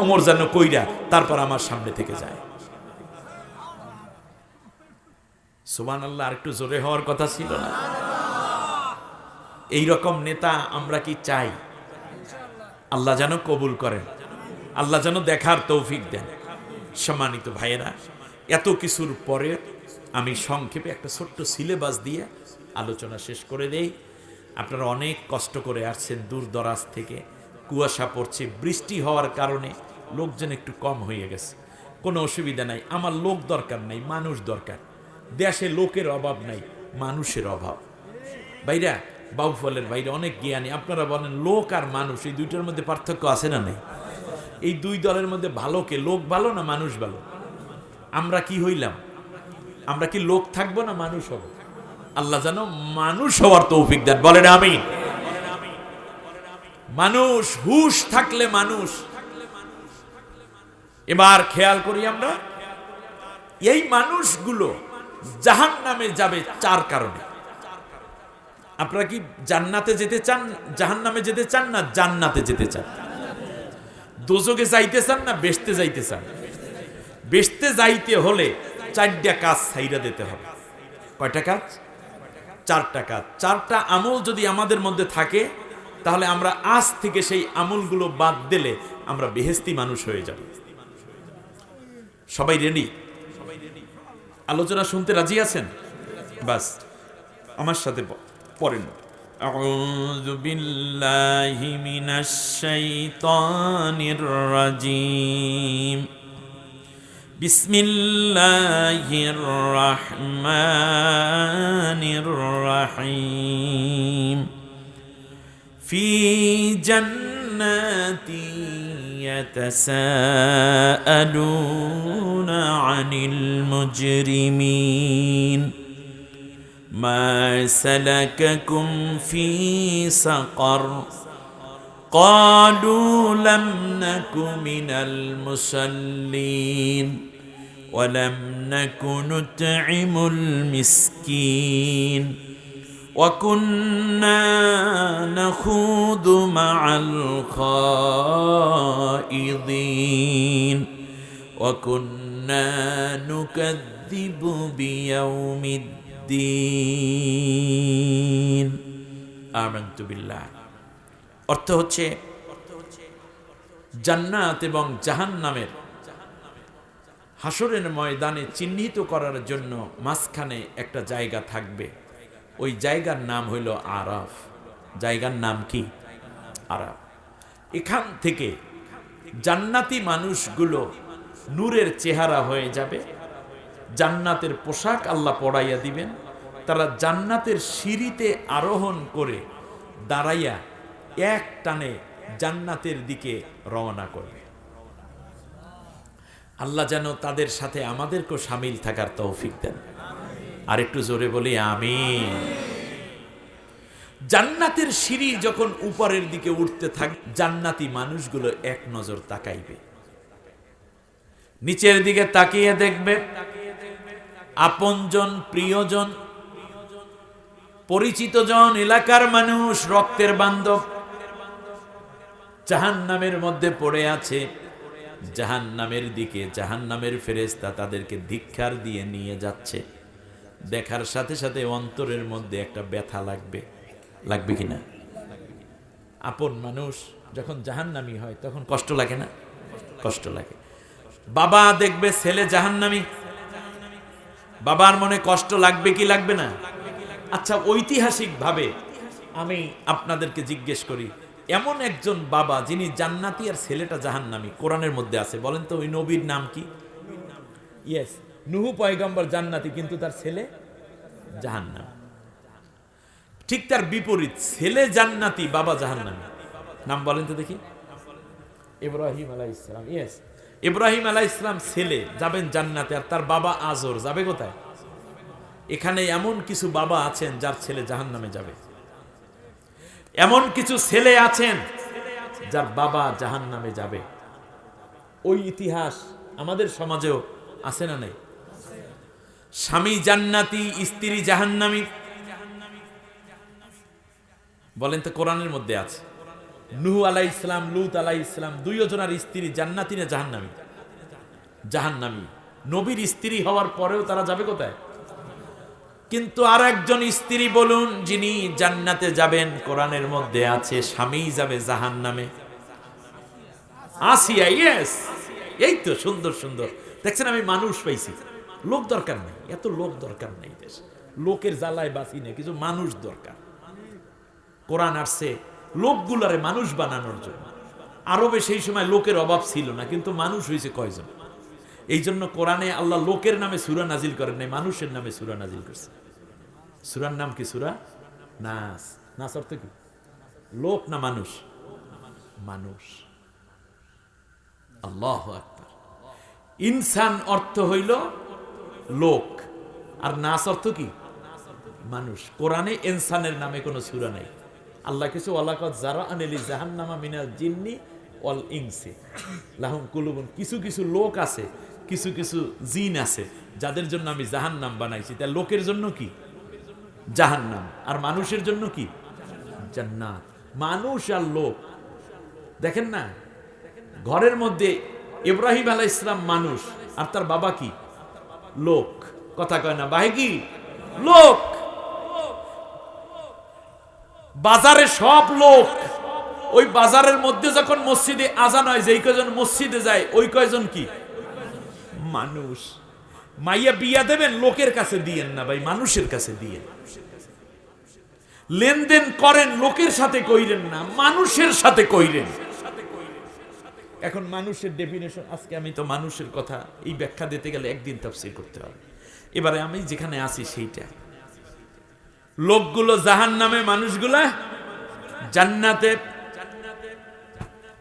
ওমর যেন কইরা তারপর আমার সামনে থেকে যায়। সুবহানাল্লাহ, আর একটু জোরে হওয়ার কথা ছিল না? এই রকম নেতা আমরা কি চাই? আল্লাহ যেন কবুল করেন, আল্লাহ যেন দেখার তৌফিক দেন। সম্মানিত ভাইয়েরা, এত কিছুর পরে আমি সংক্ষেপে একটা ছোট্ট সিলেবাস দিয়ে আলোচনা শেষ করে দেই। আপনারা অনেক কষ্ট করে আসছেন দূর দরাজ থেকে, কুয়াশা পড়ছে, বৃষ্টি হওয়ার কারণে লোকজন একটু কম হয়ে গেছে। কোনো অসুবিধা নাই, আমার লোক দরকার নাই, মানুষ দরকার। দেশে লোকের অভাব নাই, মানুষের অভাব। ভাইরা, বাউফলের বাইরে অনেক জ্ঞানী, আপনারা বলেন লোক আর মানুষ এই দুইটার মধ্যে পার্থক্য আছে না নেই? এই দুই দলের মধ্যে ভালো কে? লোক ভালো না মানুষ ভালো? আমরা কি হইলাম? আমরা কি লোক থাকবো না মানুষ হব? আল্লাহ যেন মানুষ হওয়ার তৌফিক দেন, বলেন আমিন। মানুষ, হুশ থাকলে মানুষ। এবার খেয়াল করি আমরা, এই মানুষগুলো জাহান্নামে যাবে চার কারণে। আপনারা কি জান্নাতে যেতে চান, জাহান্নামে যেতে চান, না জান্নাতে যেতে চান? দোজখে যাইতে চান না বেহেশতে যাইতে চান? বেহেশতে যাইতে হলে চারটা কাজ ছাইরা দিতে হবে। কয়টা কাজ? চারটা কাজ। চারটা আমল যদি আমাদের মধ্যে থাকে, তাহলে আমরা আজ থেকে সেই আমলগুলো বাদ দিলে আমরা বেহেশতি মানুষ হয়ে যাব। সবাই রেডি? আলোচনা শুনতে রাজি আছেন? বাস আমার সাথে পড়েন। আউযু বিল্লাহি মিনাশ শাইতানির রাজিম। বিসমিল্লাহির রহমানির রহিম। ফি জান্নাতি ইয়াতাসাআলুনা আনিল মুজরিমিন। মা সালাকাকুম ফি সাকার? قالوا لم نك من المصلين ولم نك نطعم المسكين وكنا نخوض مع الخائضين وكنا نكذب بيوم الدين آمنت بالله। অর্থ হচ্ছে জান্নাত এবং জাহান্নামের হাসরের ময়দানে চিহ্নিত করার জন্য মাঝখানে একটা জায়গা থাকবে। ওই জায়গার নাম হইল আরাফ। জায়গার নাম কি? আরাফ। এখান থেকে জান্নাতি মানুষগুলো নূরের চেহারা হয়ে যাবে, জান্নাতের পোশাক আল্লাহ পরাইয়া দিবেন। তারা জান্নাতের সিঁড়িতে আরোহণ করে দাঁড়াইয়া এক টানে জান্নাতের দিকে রওনা করবে। আল্লাহ যেন তাদের সাথে আমাদেরকেও শামিল থাকার তৌফিক দেন। আর একটু জোরে বলি আমিন। জান্নাতের সিঁড়ি যখন উপরের দিকে উঠতে থাকে, জান্নাতি মানুষগুলো এক নজর তাকাইবে, নিচের দিকে তাকিয়ে দেখবে আপনজন, প্রিয়জন, পরিচিত জন, এলাকার মানুষ, রক্তের বান্ধব জাহান্নামের মধ্যে পড়ে আছে। জাহান্নামের দিকে জাহান্নামের ফেরেশতা তাদেরকে ধিক্কার দিয়ে নিয়ে যাচ্ছে। দেখার সাথে সাথে অন্তরের মধ্যে একটা ব্যথা লাগবে। লাগবে কিনা? আপন মানুষ যখন জাহান্নামী হয় তখন কষ্ট লাগে না? কষ্ট লাগে। বাবা দেখবে ছেলে জাহান্নামী, বাবার মনে কষ্ট লাগবে কি লাগবে না? আচ্ছা, ঐতিহাসিক ভাবে আমি আপনাদেরকে জিজ্ঞেস করি, এমন একজন বাবা যিনি জান্নাতি আর ছেলেটা জাহান্নামী কোরআনের মধ্যে আছে, বলেন তো ওই নবীর নাম কি? ইয়েস, নূহ পয়গম্বর জান্নাতি, কিন্তু তার ছেলে জাহান্নামী। ঠিক তার বিপরীত, ছেলে জান্নাতি, বাবা জাহান্নামী। নাম বলেন তো দেখি। ইব্রাহিম আলাইহিস সালাম। ইয়েস, ইব্রাহিম আলাইহিস সালাম ছেলে, যাবেন জান্নাতে, আর তার বাবা আজর যাবে কোথায়? এখানে এমন কিছু বাবা আছেন যার ছেলে জাহান্নামে যাবে, এমন কিছু ছেলে আছেন যার বাবা জাহান্নামে যাবে। ওই ইতিহাস আমাদের সমাজেও আছে না নাই? স্বামী জান্নাতি, স্ত্রী জাহান্নামী। বলেন তো কোরআনের মধ্যে আছে। নূহ আলাইহিস সালাম, লূত আলাইহিস সালাম, দুইজনের স্ত্রী জান্নাতি না জাহান্নামী? জাহান্নামী। নবীর স্ত্রী হওয়ার পরেও তারা যাবে কোথায়? কিন্তু আর একজন স্ত্রী বলুন যিনি জান্নাতে যাবেন, কোরআনের মধ্যে আছে স্বামী যাবে জাহান্নামে। আসিয়া, ইয়েস, এই তো সুন্দর সুন্দর দেখছেন, আমি মানুষ পাইছি। লোক দরকার নেই, এত লোক দরকার নেই দেশ, লোকের জ্বালায় বাঁচি না, কিছু মানুষ দরকার। কোরআন আসছে লোকগুলারে মানুষ বানানোর জন্য। আরবে সেই সময় লোকের অভাব ছিল না, কিন্তু মানুষ হয়েছে কয়জন। এই জন্য কোরআনে আল্লাহ লোকের নামে সূরা নাজিল করেন নাই, মানুষের নামে সূরা নাজিল করছে। সূরার নাম কি? সূরা নাস। নাস অর্থ কি? লোক না মানুষ? মানুষ। আল্লাহু আকবার। ইনসান অর্থ হইল লোক, আর নাস অর্থ কি? মানুষ। কোরআনে ইনসানের নামে কোনো সূরা নাই। আল্লাহ কিছু ওয়ালাকাদ যারা'না লি জাহান্নামা মিনাল জিন্নি ওয়াল ইনসি লাহুম কুলুবুন, কিছু কিছু লোক আছে, কিছু কিছু জিন আছে যাদের জন্য আমি জাহান্নাম বানাইছি। তা লোকের জন্য কি? জাহান্নাম। আর মানুষের জন্য কি? জান্নাত। মানুষ আর লোক দেখেন না, ঘরের মধ্যে ইব্রাহিম আলাইহিস সালাম মানুষ, আর তার বাবা কি? লোক। কথা কয় না? ভাই কি? লোক। বাজারে সব লোক। ওই বাজারের মধ্যে যখন মসজিদে আজান হয়, যেই কয়জন মসজিদে যায় ওই কয়জন কি? মানুষ। মাইয়া বিয়া দেবেন, লোকের কাছে দিয়েন না ভাই, মানুষের কাছে দিয়েন। লেনদেন করেন, লোকের সাথে কইরেন না, মানুষের সাথে কইরেন। এখন মানুষের ডেফিনেশন, আজকে আমি তো মানুষের কথা এই ব্যাখ্যা দিতে গেলে একদিন তাফসীর করতে হবে। এবারে আমি যেখানে আছি সেইটা, লোকগুলো জাহান্নামে, মানুষগুলা জান্নাতে।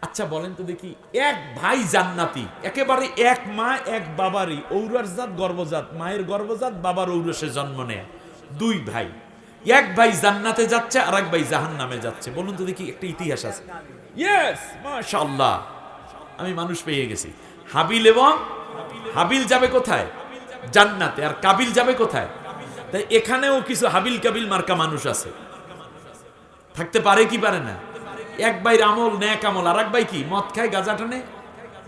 আচ্ছা বলেন তো দেখি, এক ভাই জান্নাতি, একেবারে এক মা এক বাবারই, ঔরার জাত গর্ভজাত, মায়ের গর্ভজাত, বাবার ঔরসে জন্ম নেয়, দুই ভাই। এক ভাই জান্নাতে যাচ্ছে, আর এক ভাই জাহান্নামে যাচ্ছে। বলুন তো দেখি, একটা ইতিহাস আছে। ইয়েস, মাশাআল্লাহ, আমি মানুষ পেয়ে গেছি। হাবিল এবং হাবিল যাবে কোথায়? জান্নাতে। আর কাবিল যাবে কোথায়? তাই এখানেও কিছু হাবিল কাবিল মার্কা মানুষ আছে, থাকতে পারে কি পারে না? এক ভাইয়ের আমল ন্যাক আমল, আর এক ভাই কি? মদ খায়, গাঁজা টানে,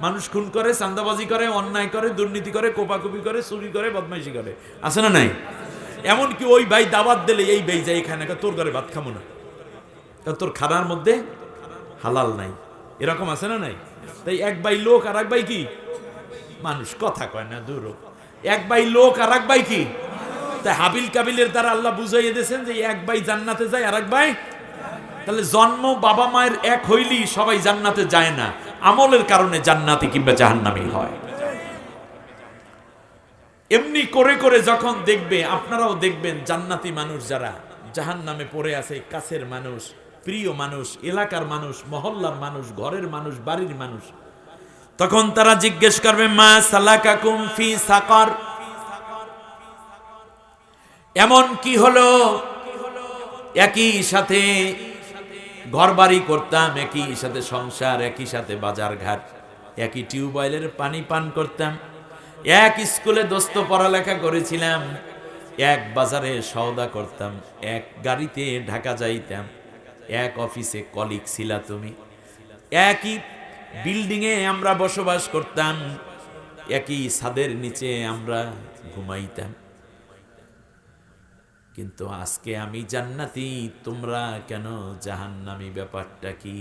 মানুষ খুন করে, চাঁদাবাজি করে, অন্যায় করে, দুর্নীতি করে, কোপাকুপি করে, চুরি করে, বদমাইশি করে। আছে না নাই? এমনকি ওই ভাই দাওয়াত দিলে এই ভাই যায় এখানে, তোর ঘরে ভাত খাবো না, তোর খানার মধ্যে হালাল নাই। এরকম আছে না নাই? তাই এক ভাই লোক, আর এক ভাই কি? মানুষ। কথা কয় না, দূর। এক ভাই লোক, আর এক ভাই কি? তাই হাবিল কাবিলের দ্বারা আল্লাহ বুঝাইয়ে দিয়েছেন যে এক ভাই জান্নাতে যায়, আর এক ভাই। তাহলে জন্ম বাবা মায়ের এক হইলি সবাই জান্নাতে যায় না, আমলের কারণে জান্নাতি কিংবা জাহান্নামী হয়। এমনি করে করে যখন দেখবে, আপনারাও দেখবেন জান্নাতি মানুষ যারা জাহান্নামে পড়ে আছে, কাছের মানুষ, প্রিয় মানুষ, এলাকার মানুষ, মহল্লার মানুষ, ঘরের মানুষ, বাড়ির মানুষ, তখন তারা জিজ্ঞেস করবে, মা সালাকাকুম ফি সাকার, এমন কি হলো? একই সাথে ঘর বাড়ি করতাম, একই সাথে সংসার, একই সাথে বাজার ঘাট, একই টিউবওয়েলের পানি পান করতাম, এক স্কুলে দোস্ত পড়ালেখা করেছিলাম, এক বাজারে সওদা করতাম, এক গাড়িতে ঢাকা যাইতাম, এক অফিসে কলিগ ছিলা তুমি, একই বিল্ডিংয়ে আমরা বসবাস করতাম, একই ছাদের নিচে আমরা ঘুমাইতাম, কিন্তু আজকে আমি জান্নাতি, তোমরা কেন জাহান্নামী? ব্যাপারটা কি?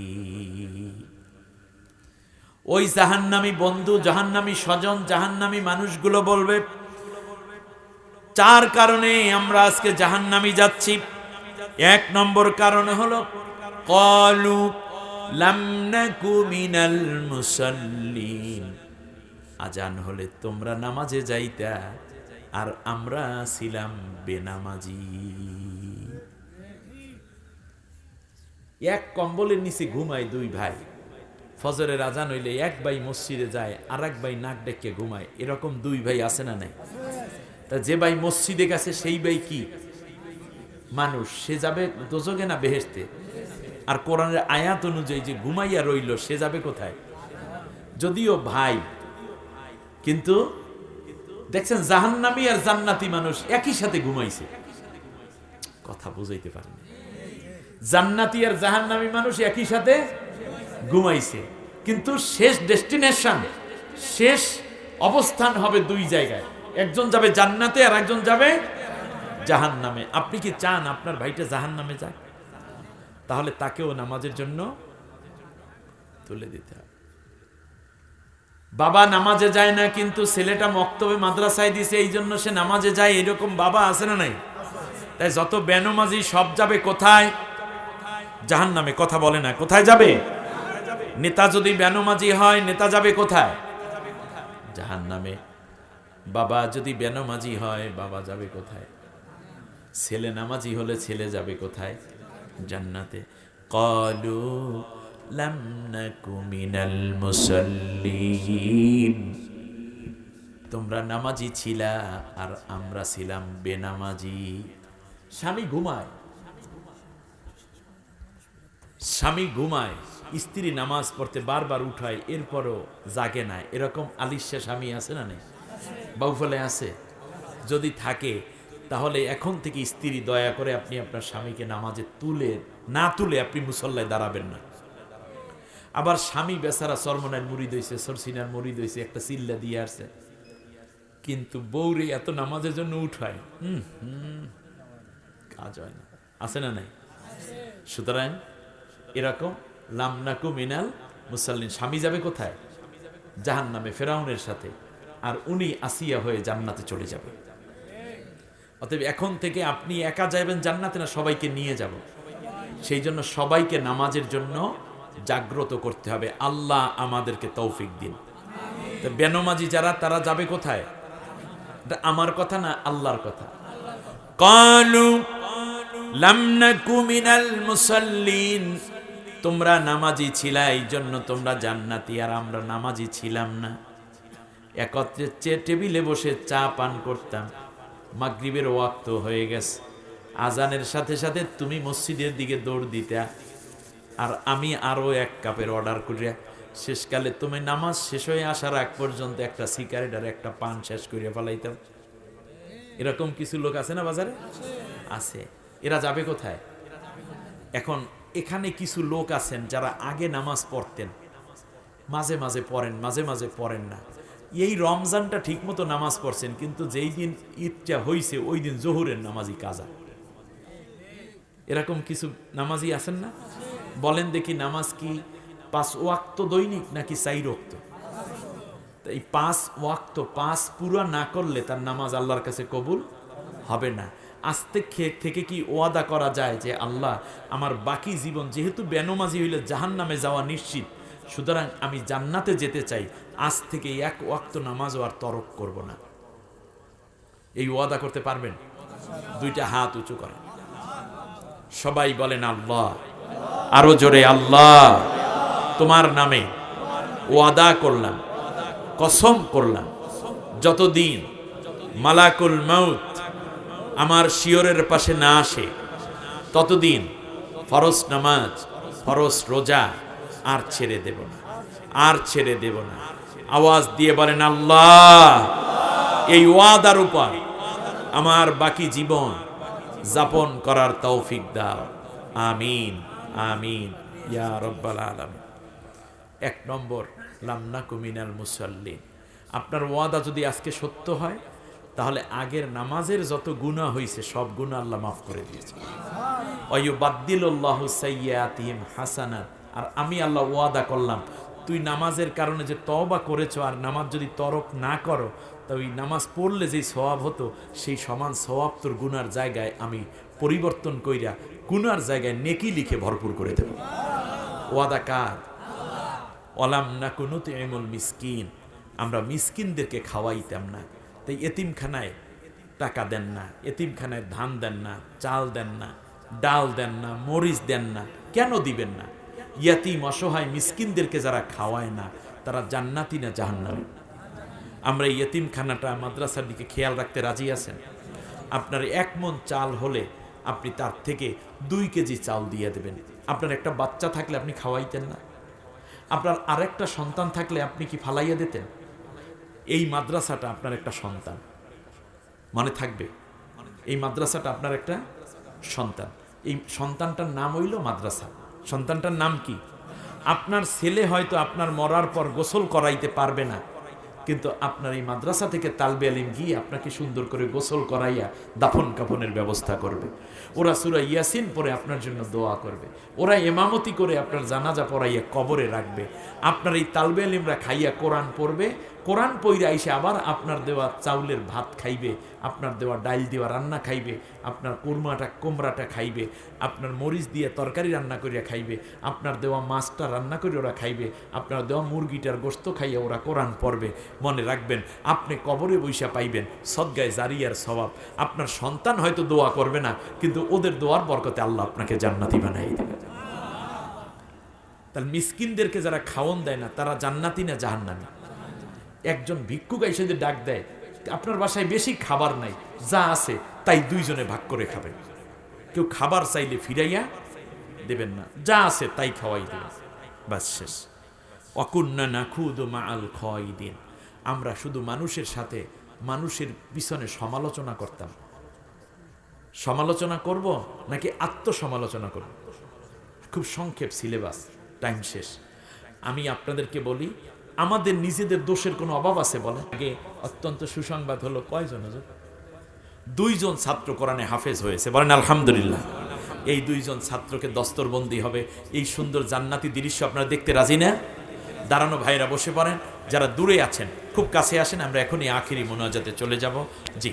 ওই জাহান্নামী বন্ধু, জাহান্নামী স্বজন, জাহান্নামী মানুষগুলো বলবে, চার কারণে আমরা আজকে জাহান্নামী যাচ্ছি। এক নম্বর কারণ হলো, ক্বালু লাম নাকু মিনাল মুসাল্লিন, আজান হলে তোমরা নামাজে যাইতা, আর আমরা ছিলাম বেনামাজি। এক কম্বলের নিচে ঘুমায় দুই ভাই, ফজরের আজান হইলে এক ভাই মসজিদে যায়, আর এক ভাই নাক ডেকে ঘুমায়। এরকম দুই ভাই আছে না নাই? তা যে ভাই মসজিদে গেছে সেই ভাই কি? মানুষ। সে যাবে দোজকে না বেহেশতে? আর কোরআনের আয়াত অনুযায়ী যে ঘুমাইয়া রইল সে যাবে কোথায়? যদিও ভাই, কিন্তু দেখছেন জাহান্নামী আর জান্নাতি মানুষ একই সাথে ঘুমাইছে। কথা বুঝাইতে পারেন? জান্নাতি আর জাহান্নামী মানুষ একই সাথে ঘুমাইছে, কিন্তু শেষ ডেস্টিনেশন, শেষ অবস্থান হবে দুই জায়গায়। একজন যাবে জান্নাতে, আর একজন যাবে জাহান্নামে। আপনি কি চান আপনার ভাইটা জাহান্নামে যাক? তাহলে তাকেও নামাজের জন্য তুলে দিতে হবে। বাবা নামাজে যায় না কিন্তু ছেলেটা মক্তবে মাদ্রাসায় দিছে এই জন্য সে নামাজে যায়, এরকম বাবা আছে না নাই? তাই যত বেনমাজি সব যাবে কোথায়? জাহান্নামে। কথা বলে না, কোথায় যাবে? নেতা যদি বেনমাজি হয় নেতা যাবে কোথায়? জাহান্নামে। বাবা যদি বেনমাজি হয় বাবা যাবে কোথায়? ছেলে নামাজি হলে ছেলে যাবে কোথায়? জান্নাতে। ক্বালু লাম নাকু মিনাল মুসাল্লিন, তোমরা নামাজি ছিলা আর আমরা ছিলাম বেনামাজি। স্বামী ঘুমায়, স্বামী ঘুমায়, স্ত্রী নামাজ পড়তে বারবার উঠায়, এরপরও জাগে না। এরকম আলিশা স্বামী আছে না নেই? বাউফলে আছে? যদি থাকে তাহলে এখন থেকে স্ত্রী দয়া করে আপনি আপনার স্বামীকে নামাজে না তুলে আপনি মুসল্লায় দাঁড়াবেন না। আবার স্বামী বেচারা সরমনার মুরিদ হইছে, সরসিনার মুরিদ হইছে, একটা চিল্লা দিয়ে আসছে, কিন্তু বউরে এত নামাজের জন্য উঠায়, কাজ হয় না। আছে না নাই? সুতরাং এরকম লামনাকু মিনাল মুসাল্লিন, স্বামী যাবে কোথায়? জাহান্নামে, ফেরাউনের সাথে, আর উনি আসিয়া হয়ে জান্নাতে চলে যাবে। অতএব এখন থেকে আপনি একা যাবেন জান্নাতে না, সবাইকে নিয়ে যাব। সেই জন্য সবাইকে নামাজের জন্য জাগ্রত করতে হবে। আল্লাহ আমাদেরকে তৌফিক দিন। তো বেনমাজি যারা, তারা যাবে কোথায়? এটা আমার কথা না, আল্লাহর কথা। ক্বালু লাম নাকু মিনাল মুসাল্লিন, তোমরা নামাজি ছিলা এই জন্য তোমরা জান্নাতি, আর আমরা নামাজি ছিলাম না। একত্রে টেবিলে বসে চা পান করতাম, মাগরিবের ওয়াক্ত হয়ে গেছে, আজানের সাথে সাথে তুমি মসজিদের দিকে দৌড় দিতা, আর আমি আরো এক কাপের অর্ডার করিয়া শেষকালে তুমি নামাজ শেষ হয়ে আসার আগ পর্যন্ত একটা সিগারেট আর একটা পান শেষ করিয়া ফেলাইতাম। এরকম কিছু লোক আছে না বাজারে? আছে। এরা যাবে কোথায়? এখন এখানে কিছু লোক আছেন যারা আগে নামাজ পড়তেন, মাঝে মাঝে পড়েন, মাঝে মাঝে পড়েন না। এই রমজানটা ঠিক মতো নামাজ পড়ছেন, কিন্তু যেই দিন ঈদটা হইছে ওই দিন জোহরের নামাজি কাজা। এরকম কিছু নামাজি আছেন না? বলেন দেখি, নামাজ কি 5 ওয়াক্ত দৈনিক নাকি 4 ওয়াক্ত? এই 5 ওয়াক্ত 5 পুরা না করলে তার নামাজ আল্লাহর কাছে কবুল হবে না। আজ থেকে কি ওয়াদা করা যায় যে আল্লাহ আমার বাকি জীবন, যেহেতু বেনমাজি হইলে জাহান্নামে যাওয়া নিশ্চিত, সুতরাং আমি জান্নাতে যেতে চাই, আজ থেকে 1 ওয়াক্ত নামাজও আর তরক করব না। এই ওয়াদা করতে পারবেন? 2টা হাত উঁচু করেন, সবাই বলেন আল্লাহ। আরো জোরে, আল্লাহ তোমার নামে ওয়াদা করলাম, কসম করলাম, যতদিন মালাকুল মউত আমার শিয়রের পাশে না আসে ততদিন ফরজ নামাজ, ফরজ রোজা আর ছেড়ে দেব না, আর ছেড়ে দেব না। আওয়াজ দিয়ে বলেন আল্লাহ এই ওয়াদার উপর আমার বাকি জীবন যাপন করার তৌফিক দাও। আমিন আমিন ইয়া রাব্বাল আলামিন। 1 নম্বর, লাম নাকু মিনাল মুসাল্লিন। আপনার ওয়াদা যদি আজকে সত্য হয় তাহলে আগের নামাজের যত গুনাহ হয়েছে সব গুনাহ আল্লাহ মাফ করে দিয়েছে। ওয়ায়ুবাদদিলুল্লাহু সাইয়্যাতিহিম হাসানাত। আর আমি আল্লাহ ওয়াদা করলাম, তুই নামাজের কারণে যে তওবা করেছো আর নামাজ যদি তরক না করো, তা ওই নামাজ পড়লে যেই সওয়াব হতো সেই সমান সওয়াব তোর গুনার জায়গায় আমি পরিবর্তন কইরা গুনার জায়গায় নেকি লিখে ভরপুর করে দেব। ওয়াদা কার? ওয়ালাম নাকু নুতইমুল মিসকিন, আমরা মিসকিনদেরকে খাওয়াইতাম না। তাই এতিমখানায় টাকা দেন না, এতিমখানায় ধান দেন না, চাল দেন না, ডাল দেন না, মরিচ দেন না। কেন দিবেন না? ইয়াতিম অসহায় মিসকিনদেরকে যারা খাওয়ায় না তারা জান্নাতি না জাহান্নামী? আমরা এই এতিমখানাটা মাদ্রাসার দিকে খেয়াল রাখতে রাজি আছেন? আপনার 1 মণ চাল হলে আপনি তার থেকে 2 কেজি চাল দিয়ে দেবেন। আপনার একটা বাচ্চা থাকলে আপনি খাওয়াইতেন না? আপনার আরেকটা সন্তান থাকলে আপনি কি ফালাইয়া দিতেন? এই মাদ্রাসাটা আপনার একটা সন্তান, মনে থাকবে, এই মাদ্রাসাটা আপনার একটা সন্তান। এই সন্তানটার নাম হইল মাদ্রাসা। সন্তানটার নাম কি? আপনার ছেলে হয়তো আপনার মরার পর গোসল করাইতে পারবে না, কিন্তু আপনার এই মাদ্রাসা থেকে তালবে আলিম গিয়ে আপনাকে সুন্দর করে গোসল করাইয়া দাফন কাফনের ব্যবস্থা করবে। ওরা সূরা ইয়াসিন পড়ে আপনার জন্য দোয়া করবে। ওরা ইমামতি করে আপনার জানাজা পড়াইয়া কবরে রাখবে। আপনার এই তালবে আলিমরা খাইয়া কোরআন পড়বে, কোরআন পইরা আইসে আবার আপনার দেওয়া চাউলের ভাত খাইবে, আপনার দেওয়া ডাইল দেওয়া রান্না খাইবে, আপনার কোমরাটা খাইবে, আপনার মরিচ দিয়ে তরকারি রান্না করিয়া খাইবে, আপনার দেওয়া মাছটা রান্না করে ওরা খাইবে, আপনার দেওয়া মুরগিটার গোশত খাইয়া ওরা কোরআন পড়বে। মনে রাখবেন, আপনি কবরে বৈশা পাইবেন সদগায়ে জারিয়ার সওয়াব। আপনার সন্তান হয়তো দোয়া করবে না, কিন্তু ওদের দোয়ার বরকতে আল্লাহ আপনাকে জান্নাতি বানাই দেবে। তাহলে মিসকিনদেরকে যারা খাওয়ান দেয় না তারা জান্নাতি না জাহান্নামী? একজন ভিক্ষুক এসে যে ডাক দেয়, আপনার বাসায় বেশি খাবার নাই, যা আছে তাই দুইজনে ভাগ করে খাবেন। কেউ খাবার চাইলে ফিরাইয়া দেবেন না, যা আছে তাই খাওয়াই দেবেন, বাস শেষ। ওয়াকুন্না নাখুদু মাআল খায়িদিন, আমরা শুধু মানুষের সাথে মানুষের পিছনে সমালোচনা করতাম। সমালোচনা করব নাকি আত্মসমালোচনা করব? খুব সংক্ষেপ সিলেবাস, টাইম শেষ। আমি আপনাদেরকে বলি, আমাদের নিজেদের দোষের কোনো অভাব আছে বলেন? আগে অত্যন্ত সুসংবাদ হলো, কয়জন? 2জন ছাত্র কোরআনে হাফেজ হয়েছে, বলেন আলহামদুলিল্লাহ। এই 2জন ছাত্রকে দস্তরবন্দি হবে। এই সুন্দর জান্নাতি দৃশ্য আপনারা দেখতে রাজি না? দাঁড়ানো ভাইরা বসে পড়েন, যারা দূরে আছেন খুব কাছে আসেন, আমরা এখনই আখিরি মোনাজাতে চলে যাব। জি।